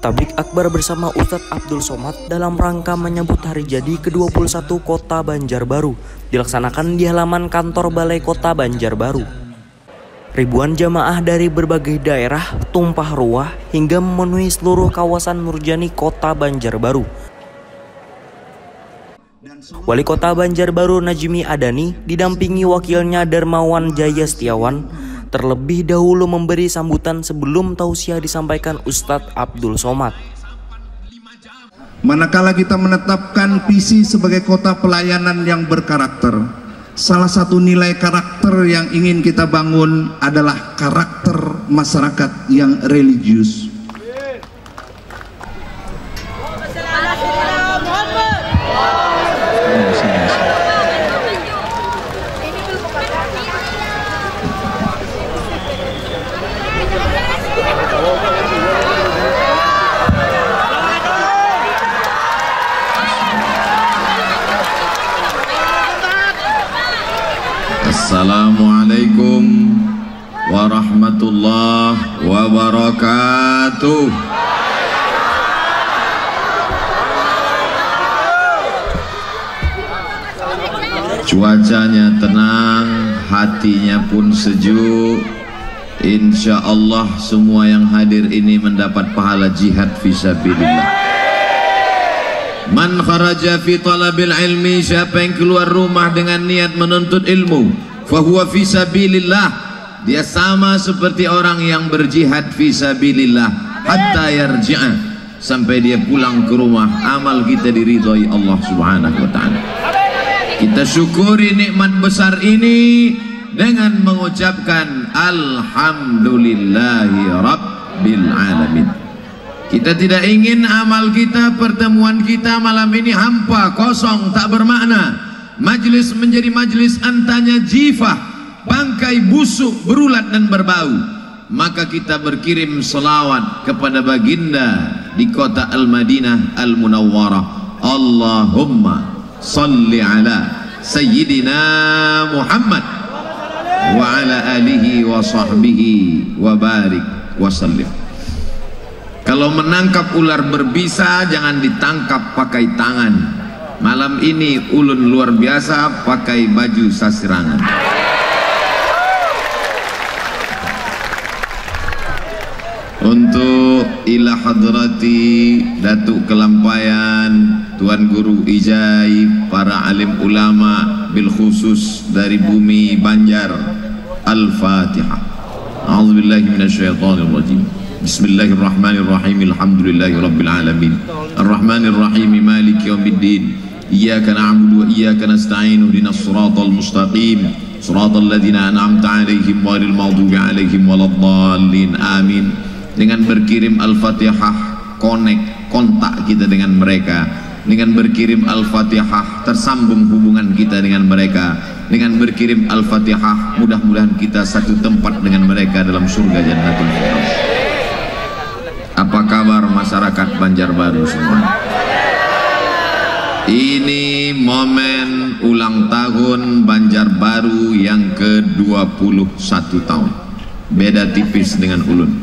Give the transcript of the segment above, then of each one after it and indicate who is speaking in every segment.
Speaker 1: Tablik akbar bersama Ustadz Abdul Somad dalam rangka menyambut hari jadi ke-21 Kota Banjarbaru dilaksanakan di halaman kantor Balai Kota Banjarbaru. Ribuan jamaah dari berbagai daerah tumpah ruah hingga memenuhi seluruh kawasan Nurjani Kota Banjarbaru. Wali Kota Banjarbaru Najmi Adani didampingi wakilnya Darmawan Jaya Setiawan terlebih dahulu memberi sambutan sebelum tausiah disampaikan Ustadz Abdul Somad.
Speaker 2: Manakala kita menetapkan visi sebagai kota pelayanan yang berkarakter, salah satu nilai karakter yang ingin kita bangun adalah karakter masyarakat yang religius.
Speaker 3: Assalamualaikum warahmatullahi wabarakatuh. Cuacanya tenang, hatinya pun sejuk. Insya Allah semua yang hadir ini mendapat pahala jihad fisabilillah. Man kharaja fi talabil ilmi, siapa yang keluar rumah dengan niat menuntut ilmu, fahuwa fi sabilillah, dia sama seperti orang yang berjihad fi sabilillah hatta yarji'a, sampai dia pulang ke rumah amal kita diridhoi Allah Subhanahu wa taala. Kita syukuri nikmat besar ini dengan mengucapkan alhamdulillahi rabbil alamin. Kita tidak ingin amal kita, pertemuan kita malam ini hampa, kosong, tak bermakna. Majlis menjadi majlis antanya jifah, bangkai busuk, berulat dan berbau. Maka kita berkirim selawat kepada baginda di kota Al-Madinah Al-Munawwarah. Allahumma salli ala Sayyidina Muhammad wa ala alihi wa sahbihi wa barik wa sallim. Kalau menangkap ular berbisa jangan ditangkap pakai tangan. Malam ini ulun luar biasa pakai baju sasirangan. Untuk ila hadrati Datuk Kelampayan, Tuan Guru Ijai, para alim ulama bil khusus dari bumi Banjar. Al-Fatihah. A'udzubillahi minasyaitonir rajim. Bismillahirrahmanirrahim. Alhamdulillahi rabbil alamin. Arrahmanirrahim. Maliki yaumiddin. Iyyaka na'budu wa iyyaka nasta'in. Ihdinas siratal mustaqim. Siratal ladzina an'amta 'alaihim ghairil maghdubi 'alaihim waladdallin. Amin. Dengan berkirim Al-Fatihah, kontak kita dengan mereka. Dengan berkirim Al-Fatihah, tersambung hubungan kita dengan mereka. Dengan berkirim Al-Fatihah, mudah-mudahan kita satu tempat dengan mereka dalam surga Jannatul Firdaus. Apa kabar masyarakat Banjarbaru semua? Ini momen ulang tahun Banjarbaru yang ke-21 tahun. Beda tipis dengan ulun.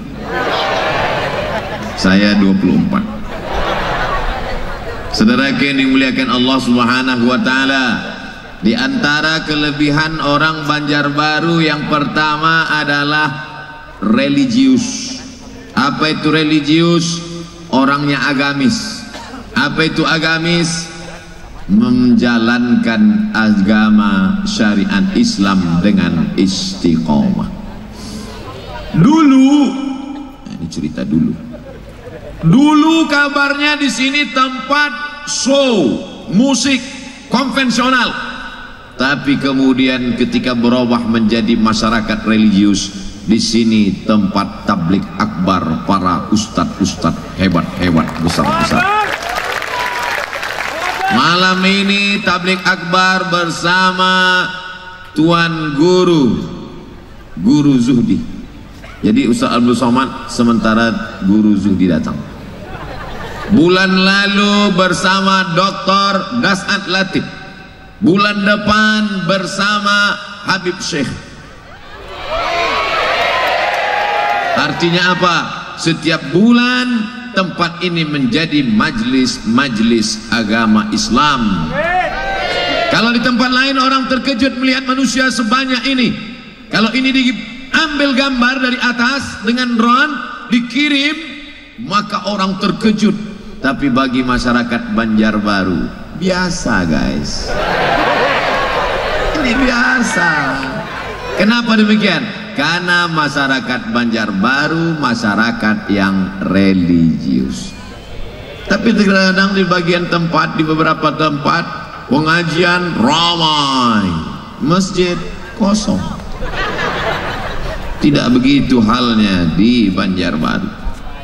Speaker 3: Saya 24. Saudara yang dimuliakan Allah Subhanahu wa taala, di antara kelebihan orang Banjarbaru yang pertama adalah religius. Apa itu religius? Orangnya agamis. Apa itu agamis? Menjalankan agama syariat Islam dengan istiqomah. Dulu, ini cerita dulu. Dulu kabarnya di sini tempat show musik konvensional. Tapi kemudian ketika berubah menjadi masyarakat religius, di sini tempat tablik akbar para ustadz-ustadz hebat-hebat besar-besar. Malam ini tablik akbar bersama Tuan Guru Zuhdi. Jadi Ustaz Abdul Somad sementara Guru Zuhdi datang. Bulan lalu bersama Dr. Das'ad Latif. Bulan depan bersama Habib Syekh. Artinya apa? Setiap bulan tempat ini menjadi majlis agama Islam. Kalau di tempat lain orang terkejut melihat manusia sebanyak ini, kalau ini diambil gambar dari atas dengan drone dikirim, maka orang terkejut. Tapi bagi masyarakat Banjarbaru biasa, guys. Ini biasa. Kenapa demikian? Karena masyarakat Banjarbaru masyarakat yang religius. Tapi terkadang di bagian tempat, di beberapa tempat pengajian ramai, masjid kosong. Tidak begitu halnya di Banjarbaru.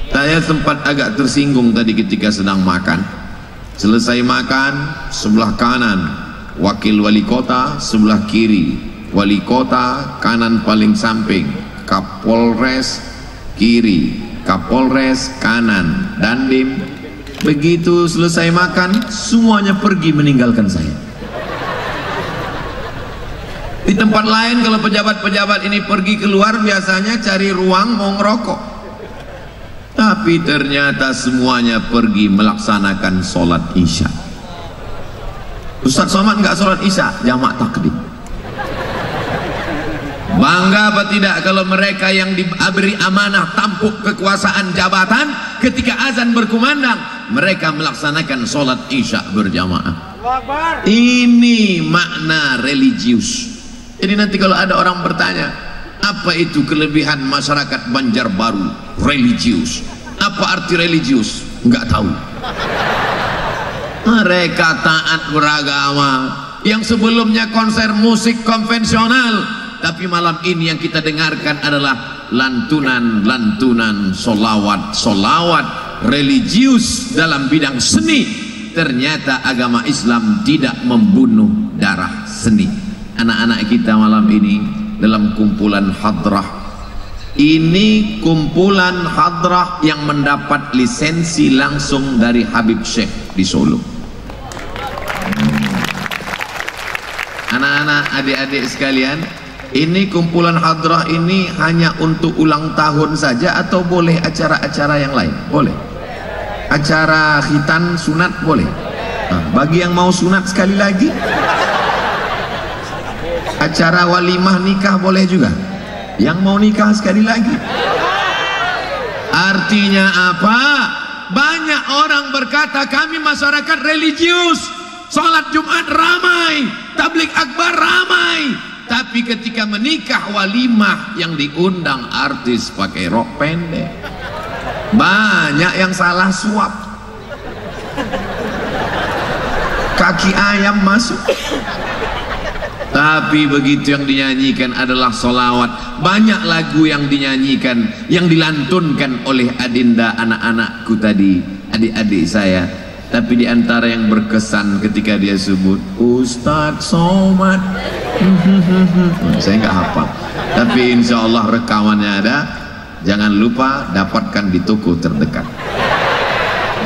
Speaker 3: Saya sempat agak tersinggung tadi ketika sedang makan. Selesai makan, sebelah kanan wakil wali kota, sebelah kiri wali kota, kanan paling samping Kapolres, kiri Kapolres, kanan Dandim. Begitu selesai makan, semuanya pergi meninggalkan saya. Di tempat lain kalau pejabat-pejabat ini pergi keluar, biasanya cari ruang mau ngerokok. Tapi ternyata semuanya pergi melaksanakan sholat isya. Ustaz Somad nggak sholat isya, jamak takdim. Bangga apa tidak kalau mereka yang diberi amanah tampuk kekuasaan jabatan, ketika azan berkumandang mereka melaksanakan sholat isya berjamaah. Ini makna religius. Jadi nanti kalau ada orang bertanya, apa itu kelebihan masyarakat Banjarbaru religius? Apa arti religius? Enggak tahu. Mereka taat beragama. Yang sebelumnya konser musik konvensional, tapi malam ini yang kita dengarkan adalah lantunan-lantunan solawat religius dalam bidang seni. Ternyata agama Islam tidak membunuh darah seni. Anak-anak kita malam ini dalam kumpulan hadrah, ini kumpulan hadrah yang mendapat lisensi langsung dari Habib Syekh di Solo. Anak-anak, adik-adik sekalian, ini kumpulan hadrah ini hanya untuk ulang tahun saja atau boleh acara-acara yang lain? Boleh. Acara khitan sunat boleh. Nah, bagi yang mau sunat sekali lagi, acara walimah nikah boleh juga. Yang mau nikah sekali lagi. Artinya apa? Banyak orang berkata kami masyarakat religius, sholat Jumat ramai, tablik akbar ramai, tapi ketika menikah walimah yang diundang artis pakai rok pendek, banyak yang salah suap, kaki ayam masuk. Tapi begitu yang dinyanyikan adalah solawat. Banyak lagu yang dinyanyikan, yang dilantunkan oleh adinda anak-anakku tadi, adik-adik saya. Tapi diantara yang berkesan ketika dia sebut Ustadz Somad, saya nggak hafal. Tapi insya Allah rekamannya ada. Jangan lupa dapatkan di toko terdekat.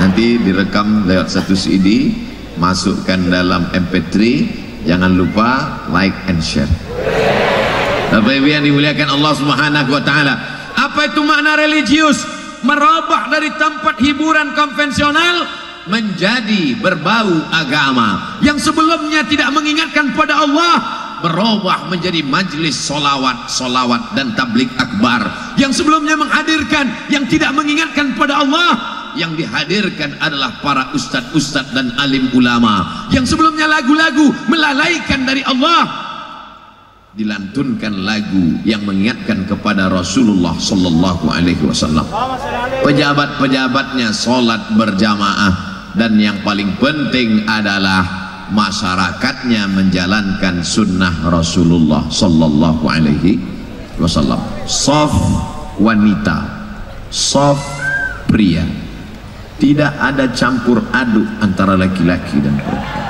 Speaker 3: Nanti direkam lewat satu CD, masukkan dalam MP3. Jangan lupa like and share. Bapak Ibu yang dimuliakan Allah Subhanahu wa taala. Apa itu makna religius? Merubah dari tempat hiburan konvensional menjadi berbau agama. Yang sebelumnya tidak mengingatkan pada Allah, berubah menjadi majlis solawat dan tablik akbar. Yang sebelumnya menghadirkan yang tidak mengingatkan pada Allah, yang dihadirkan adalah para ustadz-ustadz dan alim ulama. Yang sebelumnya lagu-lagu melalaikan dari Allah, dilantunkan lagu yang mengingatkan kepada Rasulullah sallallahu alaihi wasallam. Pejabat-pejabatnya sholat berjamaah, dan yang paling penting adalah masyarakatnya menjalankan sunnah Rasulullah sallallahu alaihi wasallam. Shaf wanita, shaf pria. Tidak ada campur aduk antara laki-laki dan perempuan.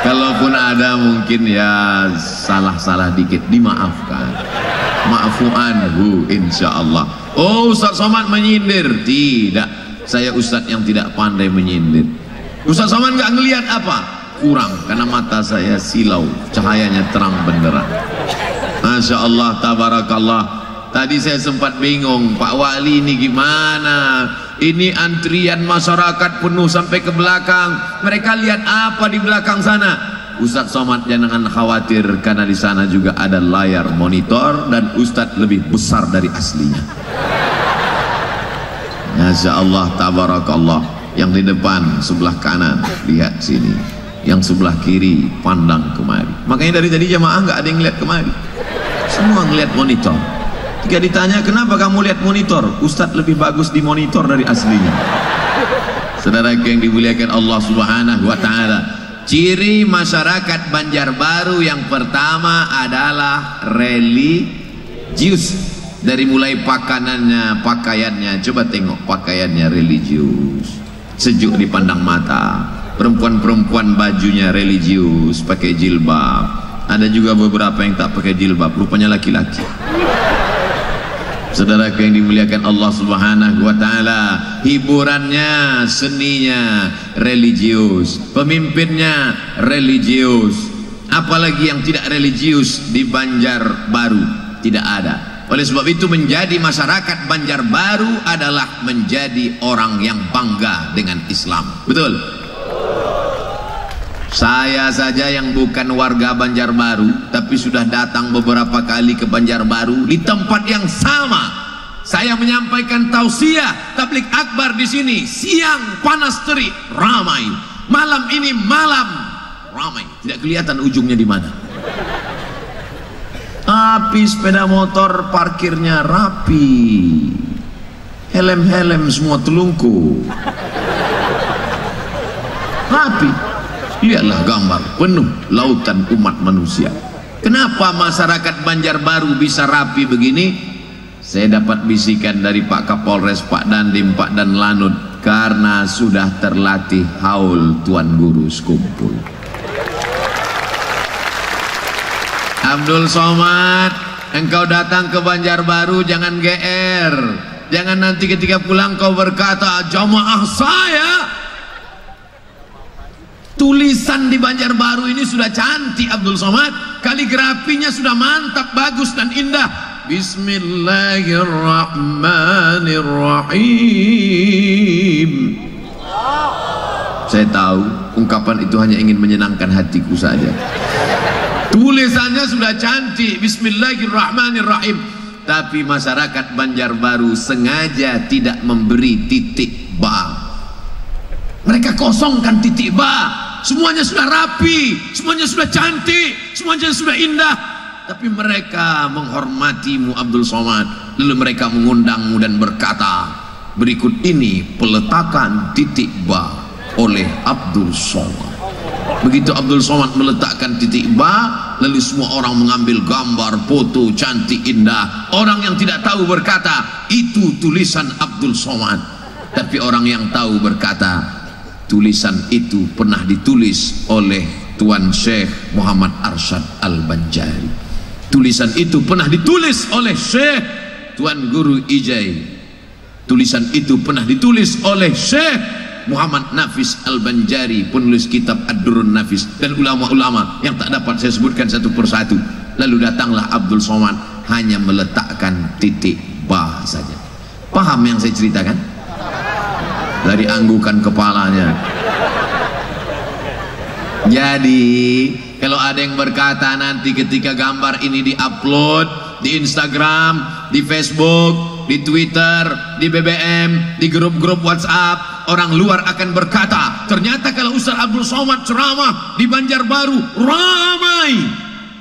Speaker 3: Kalaupun ada mungkin ya salah-salah dikit, dimaafkan. Maafu anhu insyaallah. Oh, Ustaz Somad menyindir. Tidak, saya Ustaz yang tidak pandai menyindir. Ustaz Somad nggak ngelihat apa? Kurang, karena mata saya silau, cahayanya terang benderang. Masya Allah, tabarakallah. Tadi saya sempat bingung, Pak Wali ini gimana? Ini antrian masyarakat penuh sampai ke belakang. Mereka lihat apa di belakang sana? Ustadz Somad jangan khawatir, karena di sana juga ada layar monitor dan Ustadz lebih besar dari aslinya. Masya Allah, tabarakallah. Yang di depan sebelah kanan lihat sini, yang sebelah kiri pandang kemari. Makanya dari tadi jamaah nggak ada yang lihat kemari, semua ngelihat monitor. Jika ditanya kenapa kamu lihat monitor, Ustadz lebih bagus di monitor dari aslinya. Saudara yang dimuliakan Allah Subhanahu wa Ta'ala, ciri masyarakat Banjarbaru yang pertama adalah religius. Dari mulai pakanannya, pakaiannya, coba tengok pakaiannya religius, sejuk dipandang mata. Perempuan-perempuan bajunya religius, pakai jilbab. Ada juga beberapa yang tak pakai jilbab, rupanya laki-laki. Saudara yang dimuliakan Allah Subhanahu wa Ta'ala, hiburannya, seninya religius, pemimpinnya religius. Apalagi yang tidak religius di Banjarbaru? Tidak ada. Oleh sebab itu menjadi masyarakat Banjarbaru adalah menjadi orang yang bangga dengan Islam. Betul? Saya saja yang bukan warga Banjarbaru tapi sudah datang beberapa kali ke Banjarbaru, di tempat yang sama saya menyampaikan tausiah tabligh akbar di sini. Siang panas terik ramai, malam ini malam ramai, tidak kelihatan ujungnya di mana. Tapi sepeda motor parkirnya rapi, helm-helm semua telungkup, rapi. Lihatlah gambar penuh lautan umat manusia. Kenapa masyarakat Banjarbaru bisa rapi begini? Saya dapat bisikan dari Pak Kapolres, Pak Dandim, Pak Danlanut, karena sudah terlatih haul Tuan Guru sekumpul. Abdul Somad, engkau datang ke Banjarbaru jangan GR. Jangan nanti ketika pulang kau berkata, jamaah saya, tulisan di Banjarbaru ini sudah cantik Abdul Somad, kaligrafinya sudah mantap, bagus dan indah. Bismillahirrahmanirrahim. Saya tahu ungkapan itu hanya ingin menyenangkan hatiku saja. Tulisannya sudah cantik, Bismillahirrahmanirrahim. Tapi masyarakat Banjarbaru sengaja tidak memberi titik ba. Mereka kosongkan titik ba. Semuanya sudah rapi, semuanya sudah cantik, semuanya sudah indah. Tapi mereka menghormatimu Abdul Somad. Lalu mereka mengundangmu dan berkata, berikut ini peletakan titik ba oleh Abdul Somad. Begitu Abdul Somad meletakkan titik ba, lalu semua orang mengambil gambar, foto, cantik, indah. Orang yang tidak tahu berkata, itu tulisan Abdul Somad. Tapi orang yang tahu berkata, tulisan itu pernah ditulis oleh Tuan Syekh Muhammad Arsyad Al-Banjari. Tulisan itu pernah ditulis oleh Syekh Tuan Guru Ijai. Tulisan itu pernah ditulis oleh Syekh Muhammad Nafis Al-Banjari, penulis kitab Ad-Durrun Nafis, dan ulama-ulama yang tak dapat saya sebutkan satu persatu. Lalu datanglah Abdul Somad hanya meletakkan titik ba saja. Paham yang saya ceritakan? Dari anggukan kepalanya. Jadi kalau ada yang berkata nanti ketika gambar ini diupload di Instagram, di Facebook, di Twitter, di BBM, di grup-grup WhatsApp, orang luar akan berkata, ternyata kalau Ustaz Abdul Somad ceramah di Banjarbaru ramai.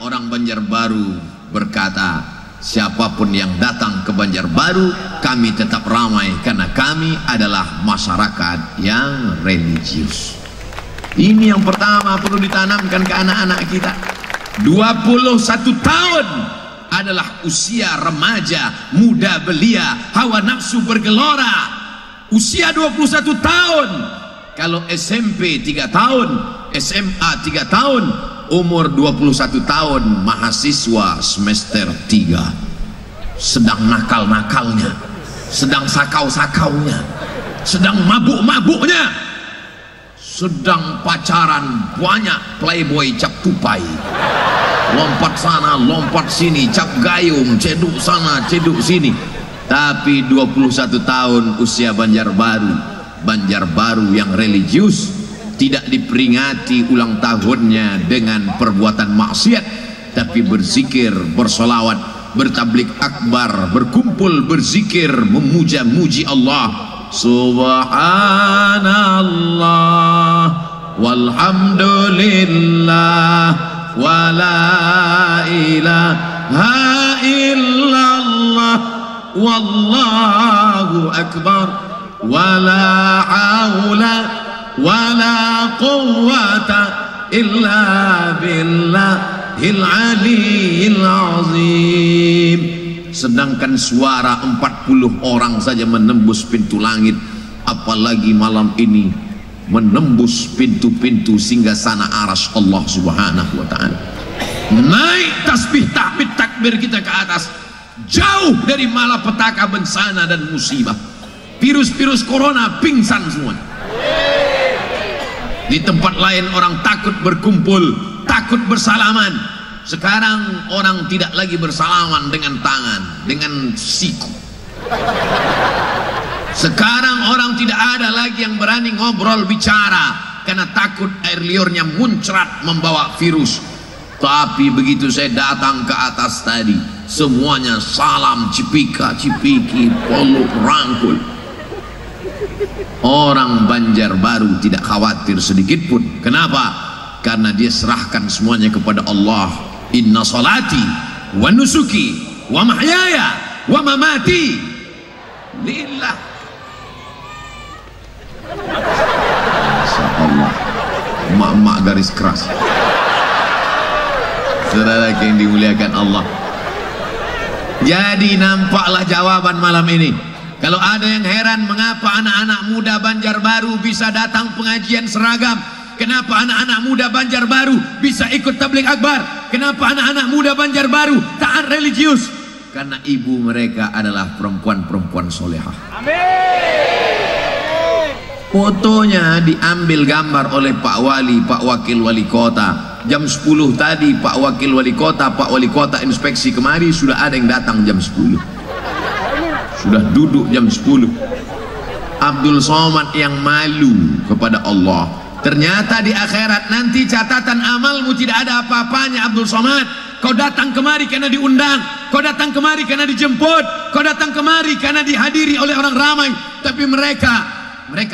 Speaker 3: Orang Banjarbaru berkata, siapapun yang datang ke Banjarbaru, kami tetap ramai karena kami adalah masyarakat yang religius. Ini yang pertama perlu ditanamkan ke anak-anak kita. 21 tahun adalah usia remaja, muda belia, hawa nafsu bergelora. Usia 21 tahun. Kalau SMP 3 tahun, SMA 3 tahun, umur 21 tahun mahasiswa semester 3. Sedang nakal-nakalnya, sedang sakau-sakaunya, sedang mabuk-mabuknya, sedang pacaran banyak playboy cap tupai. lompat sana, lompat sini, cap gayung, ceduk sana, ceduk sini. Tapi 21 tahun usia Banjarbaru yang religius, tidak diperingati ulang tahunnya dengan perbuatan maksiat, tapi berzikir, bersolawat, bertablik akbar, berkumpul berzikir, memuja-muji Allah. Subhanallah walhamdulillah wala ilaha illallah wallahu akbar wala haula wala quwwata illa billahil aliyyil azim. Sedangkan suara 40 orang saja menembus pintu langit, apalagi malam ini menembus pintu-pintu singgasana arsy Allah Subhanahu wa taala. Naik tasbih tahmid takbir kita ke atas, jauh dari malapetaka, bencana dan musibah. Virus-virus corona pingsan semua. Di tempat lain orang takut berkumpul, takut bersalaman. Sekarang orang tidak lagi bersalaman dengan tangan, dengan siku. Sekarang orang tidak ada lagi yang berani ngobrol bicara karena takut air liurnya muncrat membawa virus. Tapi begitu saya datang ke atas tadi, semuanya salam, cipika, cipiki, peluk, rangkul. Orang Banjarbaru tidak khawatir sedikit pun. Kenapa? Karena dia serahkan semuanya kepada Allah. Inna salati wa nusuki wa mahyaya wa mamati lillah. Masyaallah, emak-emak garis keras. Saudara yang dimuliakan Allah, jadi nampaklah jawaban malam ini. Kalau ada yang heran mengapa anak-anak muda Banjarbaru bisa datang pengajian seragam, kenapa anak-anak muda Banjarbaru bisa ikut tabligh akbar, kenapa anak-anak muda Banjarbaru taat religius, karena ibu mereka adalah perempuan-perempuan solehah. Fotonya diambil gambar oleh Pak Wali, Pak Wakil Wali Kota. Jam 10 tadi Pak Wakil Wali Kota, Pak Wali Kota inspeksi kemari, sudah ada yang datang jam 10. Sudah duduk jam 10. Abdul Somad yang malu kepada Allah. Ternyata di akhirat nanti catatan amalmu tidak ada apa-apanya. Abdul Somad, kau datang kemari karena diundang, kau datang kemari karena dijemput, kau datang kemari karena dihadiri oleh orang ramai. Tapi mereka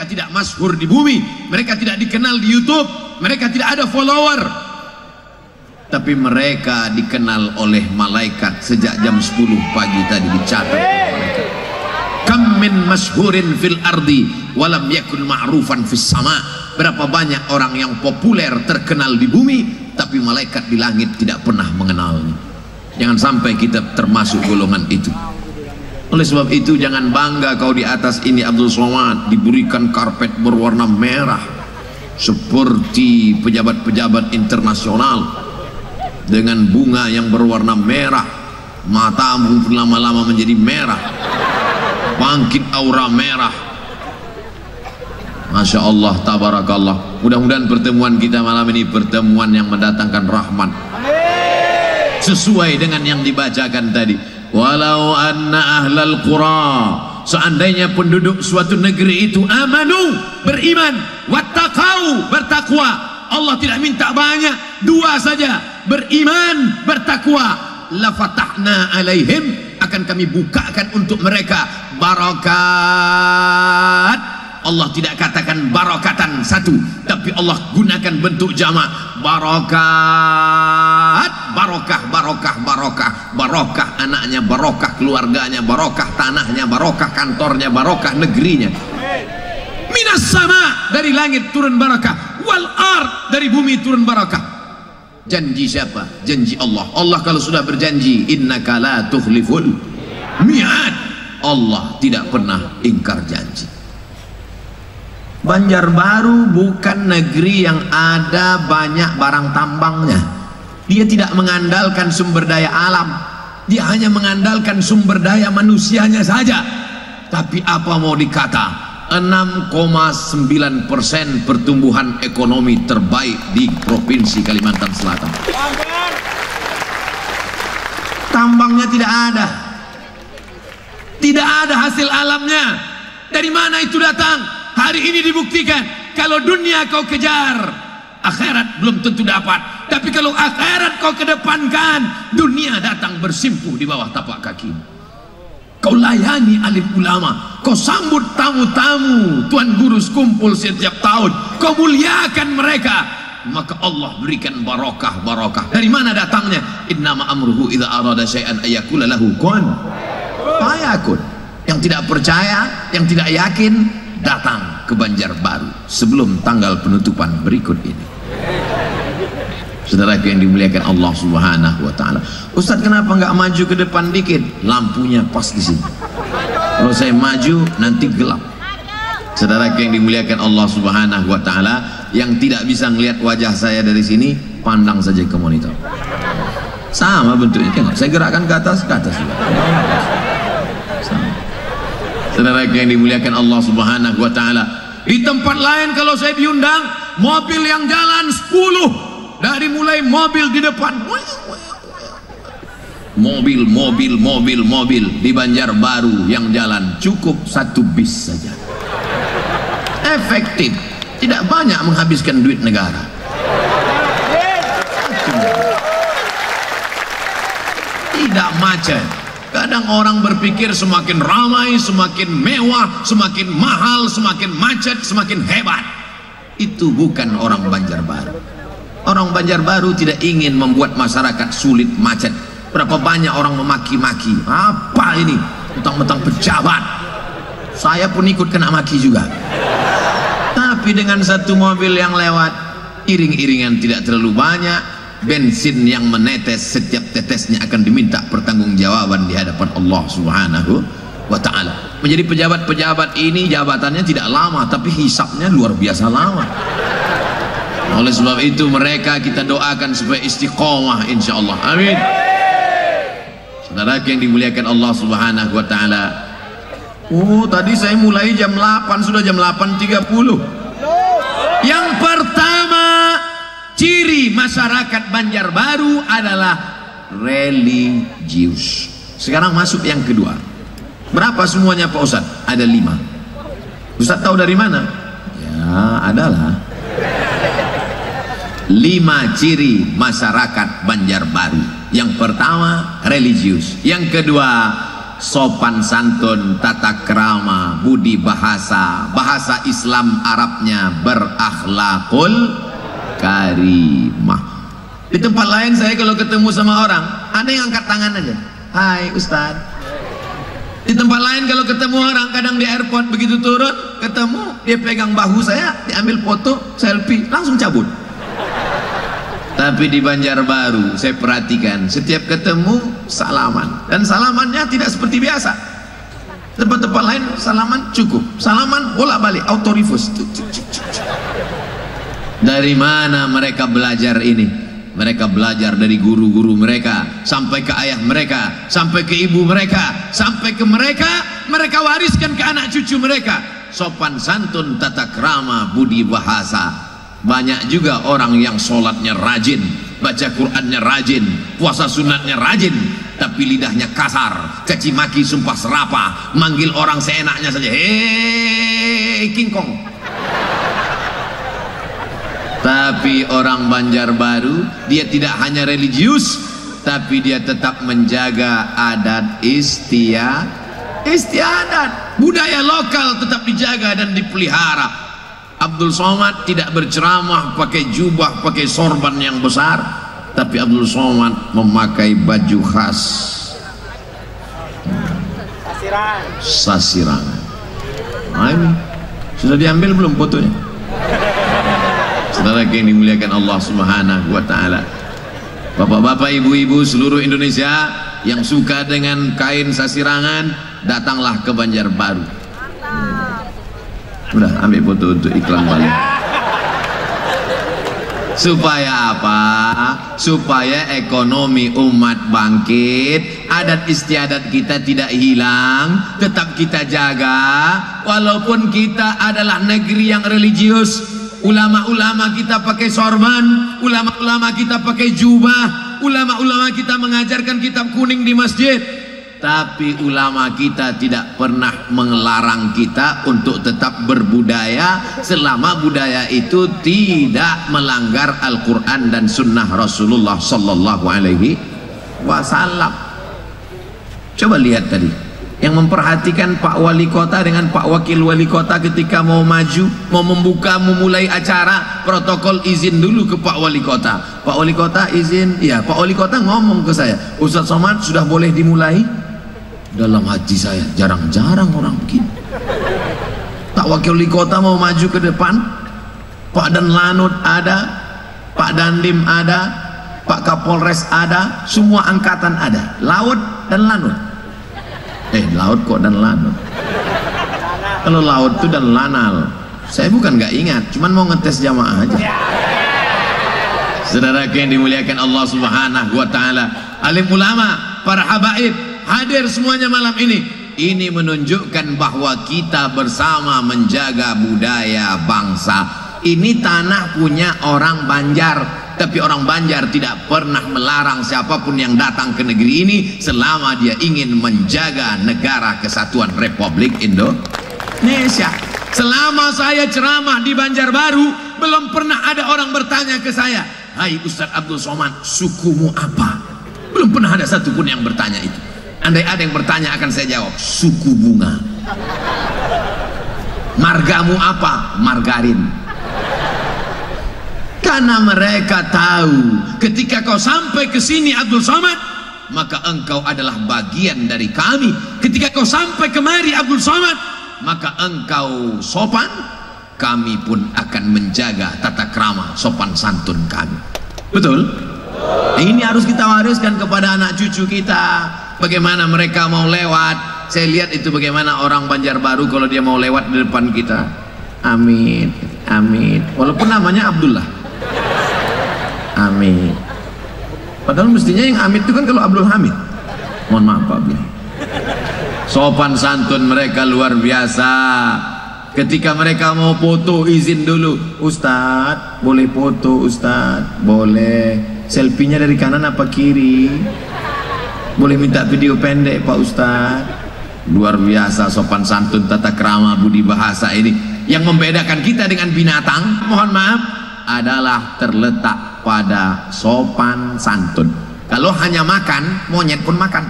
Speaker 3: tidak masyhur di bumi, mereka tidak dikenal di YouTube, mereka tidak ada follower, tapi mereka dikenal oleh malaikat sejak jam 10 pagi tadi dicatat mereka. Kam min masyhurin fil ardi walam yakun ma'rufan fis sama. Berapa banyak orang yang populer terkenal di bumi, tapi malaikat di langit tidak pernah mengenalnya. Jangan sampai kita termasuk golongan itu. Oleh sebab itu jangan bangga kau di atas ini Abdul Somad diberikan karpet berwarna merah seperti pejabat-pejabat internasional, dengan bunga yang berwarna merah, matamu pun lama-lama menjadi merah, bangkit aura merah. Masya Allah, tabarakallah. Mudah-mudahan pertemuan kita malam ini pertemuan yang mendatangkan rahmat, sesuai dengan yang dibacakan tadi. Walau anna ahlal qura, seandainya penduduk suatu negeri itu amanu, beriman, wattaqau, bertakwa. Allah tidak minta banyak, 2 saja, beriman, bertakwa. La fatahna alaihim, akan kami bukakan untuk mereka barakat. Allah tidak katakan barakatan satu, tapi Allah gunakan bentuk jamak, barakat, barokah, barokah, barokah, barokah anaknya, barokah keluarganya, barokah tanahnya, barokah kantornya, barokah negerinya. Minas sama, dari langit turun barakah, wal ard, dari bumi turun barakah. Janji siapa? Janji Allah. Allah kalau sudah berjanji, innaka la tukhliful mi'ad, Allah tidak pernah ingkar janji. Banjarbaru bukan negeri yang ada banyak barang tambangnya. Dia tidak mengandalkan sumber daya alam, dia hanya mengandalkan sumber daya manusianya saja. Tapi apa mau dikata, 6,9% pertumbuhan ekonomi terbaik di Provinsi Kalimantan Selatan. tambangnya tidak ada, tidak ada hasil alamnya. Dari mana itu datang? Hari ini dibuktikan. Kalau dunia kau kejar, akhirat belum tentu dapat. Tapi kalau akhirat kau kedepankan, dunia datang bersimpuh di bawah tapak kaki. Kau layani alim ulama, kau sambut tamu-tamu, tuan guru kumpul setiap tahun, kau muliakan mereka, maka Allah berikan barokah. Dari mana datangnya? Innama amruhu idza arada syai'an ayaqula lahu kun fayakun. Yang tidak percaya, yang tidak yakin, datang ke Banjarbaru sebelum tanggal penutupan berikut ini. Saudara yang dimuliakan Allah Subhanahu wa taala. Ustaz, kenapa enggak maju ke depan dikit? Lampunya pas di sini. Kalau saya maju nanti gelap. Saudara yang dimuliakan Allah Subhanahu wa taala, yang tidak bisa melihat wajah saya dari sini, pandang saja ke monitor. Sama bentuknya kan? Saya gerakkan ke atas juga. Sama. Saudara yang dimuliakan Allah Subhanahu wa taala, di tempat lain kalau saya diundang, mobil yang jalan 10, dari mulai mobil di depan, mobil di Banjarbaru yang jalan cukup 1 bis saja. Efektif, tidak banyak menghabiskan duit negara. Tidak macet. Kadang orang berpikir semakin ramai, semakin mewah, semakin mahal, semakin macet, semakin hebat. Itu bukan orang Banjarbaru. Orang Banjarbaru tidak ingin membuat masyarakat sulit, macet. Berapa banyak orang memaki-maki, apa ini, mentang-mentang pejabat. Saya pun ikut kena maki juga. Tapi dengan satu mobil yang lewat, iring-iringan tidak terlalu banyak, bensin yang menetes, setiap tetesnya akan diminta pertanggungjawaban di hadapan Allah Subhanahu wa taala. Menjadi pejabat-pejabat ini jabatannya tidak lama, tapi hisapnya luar biasa lama. Oleh sebab itu mereka kita doakan supaya istiqomah insyaallah. Amin. Saudara yang dimuliakan Allah Subhanahu wa taala. Oh, tadi saya mulai jam 8, sudah jam 8.30. Yang pertama, ciri masyarakat Banjarbaru adalah religius. Sekarang masuk yang kedua. Berapa semuanya Pak Ustaz? Ada 5. Ustaz tahu dari mana? Ya, adalah 5 ciri masyarakat Banjarbaru. Yang pertama, religius. Yang kedua, sopan santun, tata krama, budi bahasa, bahasa Islam Arabnya berakhlakul karimah. Di tempat lain saya kalau ketemu sama orang, ada yang angkat tangan aja, hai Ustaz. Di tempat lain kalau ketemu orang, kadang di airport begitu turun, ketemu, dia pegang bahu saya, diambil foto, selfie, langsung cabut. Tapi di Banjarbaru saya perhatikan, setiap ketemu salaman, dan salamannya tidak seperti biasa. Tempat-tempat lain salaman cukup, salaman bolak-balik, auto reverse. Dari mana mereka belajar ini? Mereka belajar dari guru-guru mereka, sampai ke ayah mereka, sampai ke ibu mereka, sampai ke mereka, mereka wariskan ke anak cucu mereka. Sopan santun, tata krama, budi bahasa. Banyak juga orang yang sholatnya rajin, baca Qur'annya rajin, puasa sunatnya rajin, tapi lidahnya kasar, caci maki, sumpah serapah, manggil orang seenaknya saja, hei King Kong. Tapi orang Banjarbaru, dia tidak hanya religius, tapi dia tetap menjaga adat istiadat, budaya lokal tetap dijaga dan dipelihara. Abdul Somad tidak berceramah pakai jubah, pakai sorban yang besar, tapi Abdul Somad memakai baju khas sasirangan. Nah, ini sudah diambil belum fotonya? Saudara yang dimuliakan Allah Subhanahu wa taala, bapak-bapak, ibu-ibu seluruh Indonesia yang suka dengan kain sasirangan, datanglah ke Banjarbaru. Udah ambil foto untuk iklan balik. Supaya apa? Supaya ekonomi umat bangkit, adat istiadat kita tidak hilang, tetap kita jaga. Walaupun kita adalah negeri yang religius, Ulama-ulama kita pakai sorban, ulama-ulama kita pakai jubah, ulama-ulama kita mengajarkan kitab kuning di masjid. Tapi ulama kita tidak pernah melarang kita untuk tetap berbudaya selama budaya itu tidak melanggar Al-Quran dan Sunnah Rasulullah Sallallahu Alaihi Wasallam. Coba lihat tadi, yang memperhatikan Pak Wali Kota dengan Pak Wakil Wali Kota ketika mau maju, mau memulai acara, protokol izin dulu ke Pak Wali Kota. Pak Wali Kota izin, ya Pak Wali Kota ngomong ke saya, Ustaz Somad sudah boleh dimulai? Dalam hati saya, jarang-jarang orang begini. Pak Wakil Wali Kota mau maju ke depan, Pak Danlanut ada, Pak Dandim ada, Pak Kapolres ada, semua angkatan ada, Laut dan Lanut. Laut kok dan Lanut? Kalau Laut itu dan Lanal. Saya bukan nggak ingat, cuman mau ngetes jamaah aja. Saudara yang dimuliakan Allah Subhanahu wa taala, alim ulama, para habaib hadir semuanya malam ini. Ini menunjukkan bahwa kita bersama menjaga budaya bangsa. Ini tanah punya orang Banjar, tapi orang Banjar tidak pernah melarang siapapun yang datang ke negeri ini selama dia ingin menjaga negara kesatuan Republik Indonesia. Selama saya ceramah di Banjarbaru, belum pernah ada orang bertanya ke saya, "Hai Ustaz Abdul Somad, sukumu apa?" Belum pernah ada satupun yang bertanya itu. Andai ada yang bertanya akan saya jawab, suku bunga. Margamu apa? Margarin. Karena mereka tahu ketika kau sampai ke sini Abdul Somad, maka engkau adalah bagian dari kami. Ketika kau sampai kemari Abdul Somad, maka engkau sopan, kami pun akan menjaga tata krama sopan santun kami. Betul? Ini harus kita wariskan kepada anak cucu kita. Bagaimana mereka mau lewat, saya lihat itu bagaimana orang Banjarbaru kalau dia mau lewat di depan kita, amin, amin, walaupun namanya Abdullah, amin. Padahal mestinya yang amin itu kan kalau Abdul Hamid. Mohon maaf Pak Abdul. Sopan santun mereka luar biasa. Ketika mereka mau foto, izin dulu, Ustadz boleh foto? Ustadz boleh. Selfie-nya dari kanan apa kiri? Boleh minta video pendek Pak Ustadz? Luar biasa sopan santun, tata krama, budi bahasa ini. Yang membedakan kita dengan binatang, mohon maaf, adalah terletak pada sopan santun. Kalau hanya makan, monyet pun makan.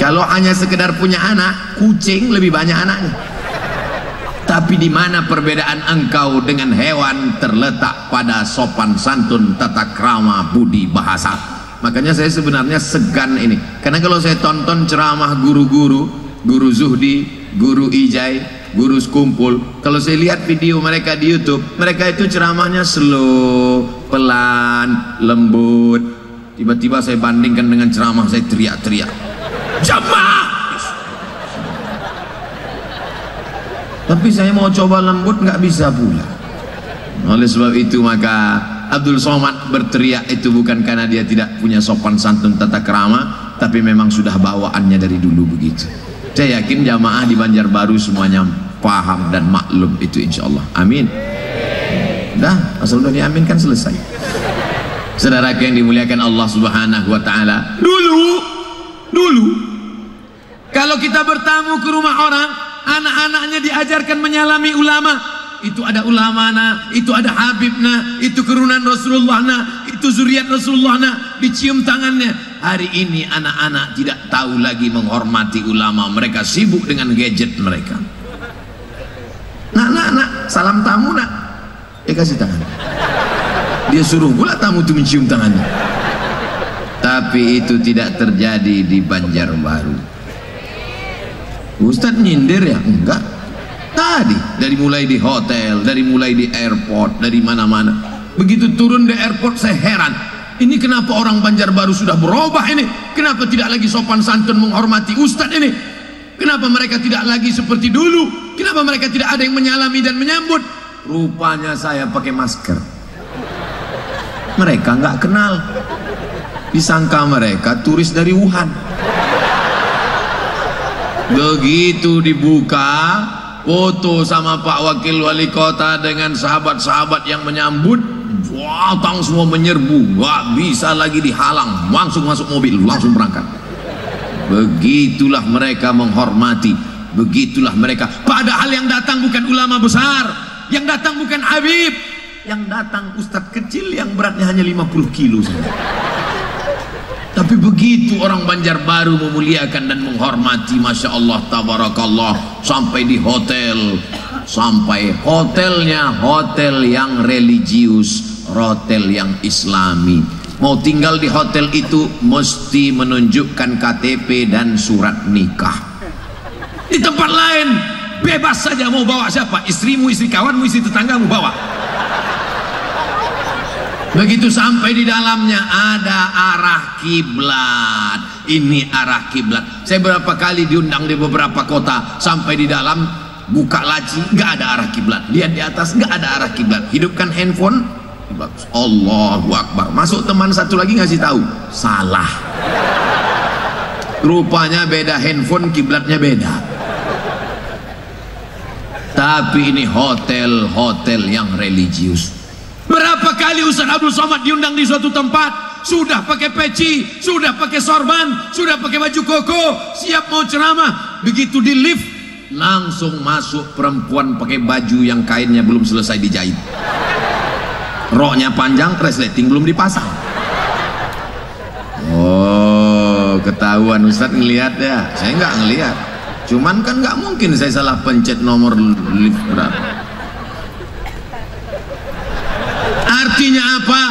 Speaker 3: Kalau hanya sekedar punya anak, kucing lebih banyak anaknya. Tapi di mana perbedaan engkau dengan hewan terletak pada sopan santun, tata krama, budi bahasa. Makanya saya sebenarnya segan ini, karena kalau saya tonton ceramah guru-guru, guru Zuhdi, guru Ijai, guru Sekumpul, kalau saya lihat video mereka di YouTube, mereka itu ceramahnya slow, pelan, lembut. Tiba-tiba saya bandingkan dengan ceramah saya teriak-teriak, jamaah. Tapi saya mau coba lembut nggak bisa pula. Oleh sebab itu maka Abdul Somad berteriak itu bukan karena dia tidak punya sopan santun tata krama, tapi memang sudah bawaannya dari dulu begitu. Saya yakin jamaah di Banjarbaru semuanya paham dan maklum itu insya Allah. Amin. Dah, asal udah diaminkan selesai. Saudara yang dimuliakan Allah Subhanahu wa taala, dulu kalau kita bertamu ke rumah orang, anak-anaknya diajarkan menyalami ulama. Itu ada ulama na, itu ada habib na, itu keturunan Rasulullah na, itu zuriat Rasulullah na, dicium tangannya. Hari ini anak-anak tidak tahu lagi menghormati ulama, mereka sibuk dengan gadget mereka. Nak, salam tamu nak, kasih tangan. Dia suruh pula tamu itu mencium tangannya. Tapi itu tidak terjadi di Banjarbaru. Ustadz nyindir ya? Enggak. Tadi dari mulai di hotel, dari mulai di airport, dari mana-mana. Begitu turun di airport saya heran. Ini kenapa orang Banjarbaru sudah berubah ini? Kenapa tidak lagi sopan santun menghormati ustadz ini? Kenapa mereka tidak lagi seperti dulu? Kenapa mereka tidak ada yang menyalami dan menyambut? Rupanya saya pakai masker. Mereka nggak kenal. Disangka mereka turis dari Wuhan. Begitu dibuka, foto sama Pak Wakil Wali Kota dengan sahabat-sahabat yang menyambut, datang semua menyerbu, nggak bisa lagi dihalang, langsung masuk mobil, langsung berangkat. Begitulah mereka menghormati, begitulah mereka. Padahal yang datang bukan ulama besar, yang datang bukan Habib, yang datang ustadz kecil yang beratnya hanya 50 kilo saja. Tapi begitu orang Banjarbaru memuliakan dan menghormati, Masya Allah, tabarakallah, sampai di hotel, sampai hotelnya hotel yang religius, hotel yang islami. Mau tinggal di hotel itu mesti menunjukkan KTP dan surat nikah. Di tempat lain bebas saja, mau bawa siapa, istrimu, istri kawanmu, istri tetanggamu, bawa. Begitu sampai di dalamnya ada arah kiblat. Ini arah kiblat. Saya berapa kali diundang di beberapa kota, sampai di dalam buka laci nggak ada arah kiblat, lihat di atas nggak ada arah kiblat, hidupkan handphone, Allahu Akbar. Masuk teman satu lagi ngasih tahu, salah. Rupanya beda handphone, kiblatnya beda. Tapi ini hotel yang religius. Berapa kali Ustaz Abdul Somad diundang di suatu tempat, sudah pakai peci, sudah pakai sorban, sudah pakai baju koko, siap mau ceramah. Begitu di lift, langsung masuk perempuan pakai baju yang kainnya belum selesai dijahit, roknya panjang, resleting belum dipasang. Oh, ketahuan Ustaz ngelihat ya. Saya nggak ngelihat, cuman kan nggak mungkin saya salah pencet nomor lift berapa. Artinya apa?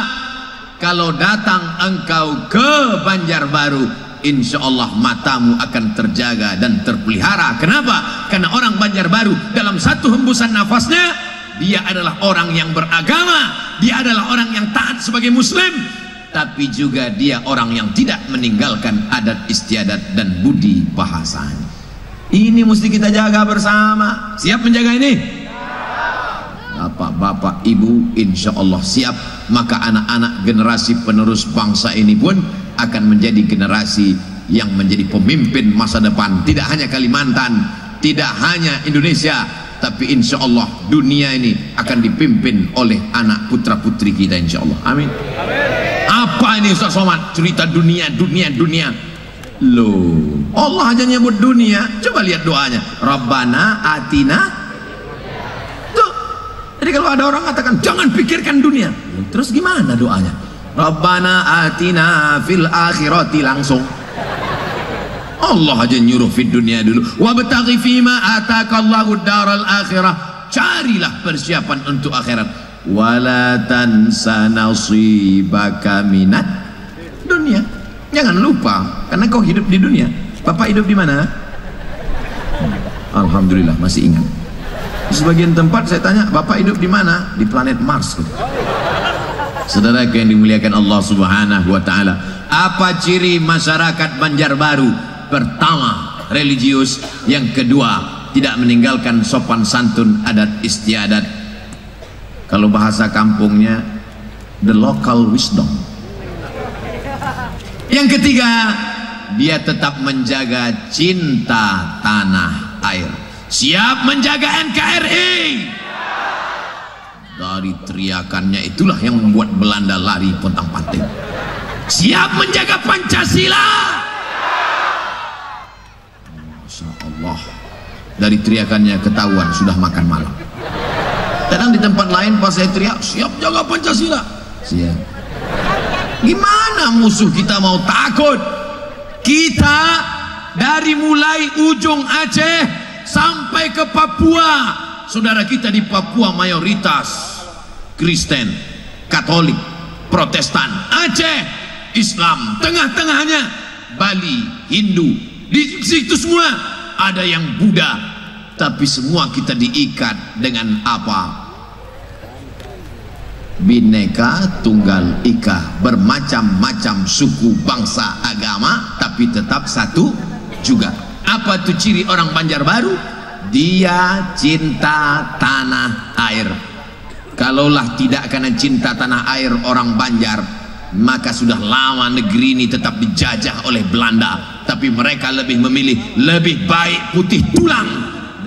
Speaker 3: Kalau datang engkau ke Banjarbaru, insya Allah matamu akan terjaga dan terpelihara. Kenapa? Karena orang Banjarbaru dalam satu hembusan nafasnya, dia adalah orang yang beragama, dia adalah orang yang taat sebagai muslim, tapi juga dia orang yang tidak meninggalkan adat istiadat dan budi bahasanya. Ini mesti kita jaga bersama. Siap menjaga ini? Bapak, ibu, insya Allah siap. Maka anak-anak generasi penerus bangsa ini pun akan menjadi generasi yang menjadi pemimpin masa depan. Tidak hanya Kalimantan, tidak hanya Indonesia, tapi insya Allah dunia ini akan dipimpin oleh anak putra putri kita, insya Allah. Amin. Apa ini Ustaz Somad? Cerita dunia. Loh, Allah hanya nyebut dunia. Coba lihat doanya, Rabbana atina. Jadi kalau ada orang katakan jangan pikirkan dunia, terus gimana doanya? Rabbana atina fil akhirati, langsung. Allah aja nyuruh fid dunia dulu. Wabtaghi fima atakallahu daral akhirah. Carilah persiapan untuk akhirat. Wala tansa nasibaka minat dunia. Jangan lupa, karena kau hidup di dunia. Bapak hidup di mana? Alhamdulillah masih ingat. Di sebagian tempat saya tanya, Bapak hidup di mana? Di planet Mars. Saudara yang dimuliakan Allah Subhanahu wa taala, apa ciri masyarakat Banjarbaru? Pertama, religius. Yang kedua, tidak meninggalkan sopan santun, adat istiadat. Kalau bahasa kampungnya, the local wisdom. Yang ketiga, dia tetap menjaga cinta tanah air. Siap menjaga NKRI. Dari teriakannya itulah yang membuat Belanda lari pontang-panting. Siap menjaga Pancasila. Masya Allah, dari teriakannya ketahuan sudah makan malam. Kadang di tempat lain pas saya teriak, siap jaga Pancasila, siap. Gimana musuh kita mau takut? Kita dari mulai ujung Aceh sampai ke Papua, saudara kita di Papua mayoritas Kristen, Katolik, Protestan. Aceh Islam, tengah-tengahnya Bali Hindu. Di situ semua ada yang Buddha, tapi semua kita diikat dengan apa? Bineka Tunggal Ika, bermacam-macam suku, bangsa, agama, tapi tetap satu juga. Apa itu ciri orang Banjarbaru? Dia cinta tanah air. Kalaulah tidak karena cinta tanah air orang Banjar, maka sudah lama negeri ini tetap dijajah oleh Belanda. Tapi mereka lebih memilih lebih baik putih tulang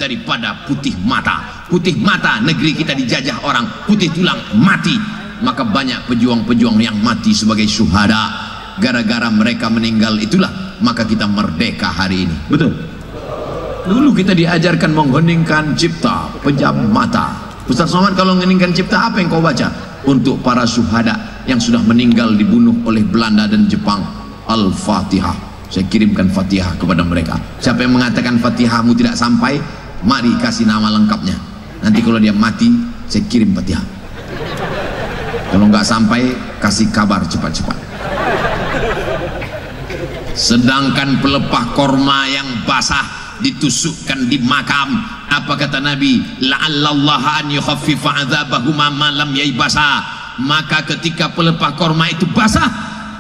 Speaker 3: daripada putih mata. Putih mata, negeri kita dijajah orang, putih tulang mati. Maka banyak pejuang-pejuang yang mati sebagai syuhada. Gara-gara mereka meninggal itulah maka kita merdeka hari ini. Betul. Dulu kita diajarkan mengheningkan cipta, pejam mata. Ustaz Somad, kalau mengheningkan cipta apa yang kau baca? Untuk para syuhada yang sudah meninggal dibunuh oleh Belanda dan Jepang. Al-Fatihah. Saya kirimkan Fatihah kepada mereka. Siapa yang mengatakan Fatihahmu tidak sampai, mari kasih nama lengkapnya. Nanti kalau dia mati, saya kirim Fatihah. Kalau nggak sampai, kasih kabar cepat-cepat. Sedangkan pelepah korma yang basah ditusukkan di makam, apa kata Nabi? La'allallaha an yukhaffifa 'adzabahuma ma lam yaibasa. Maka ketika pelepah korma itu basah,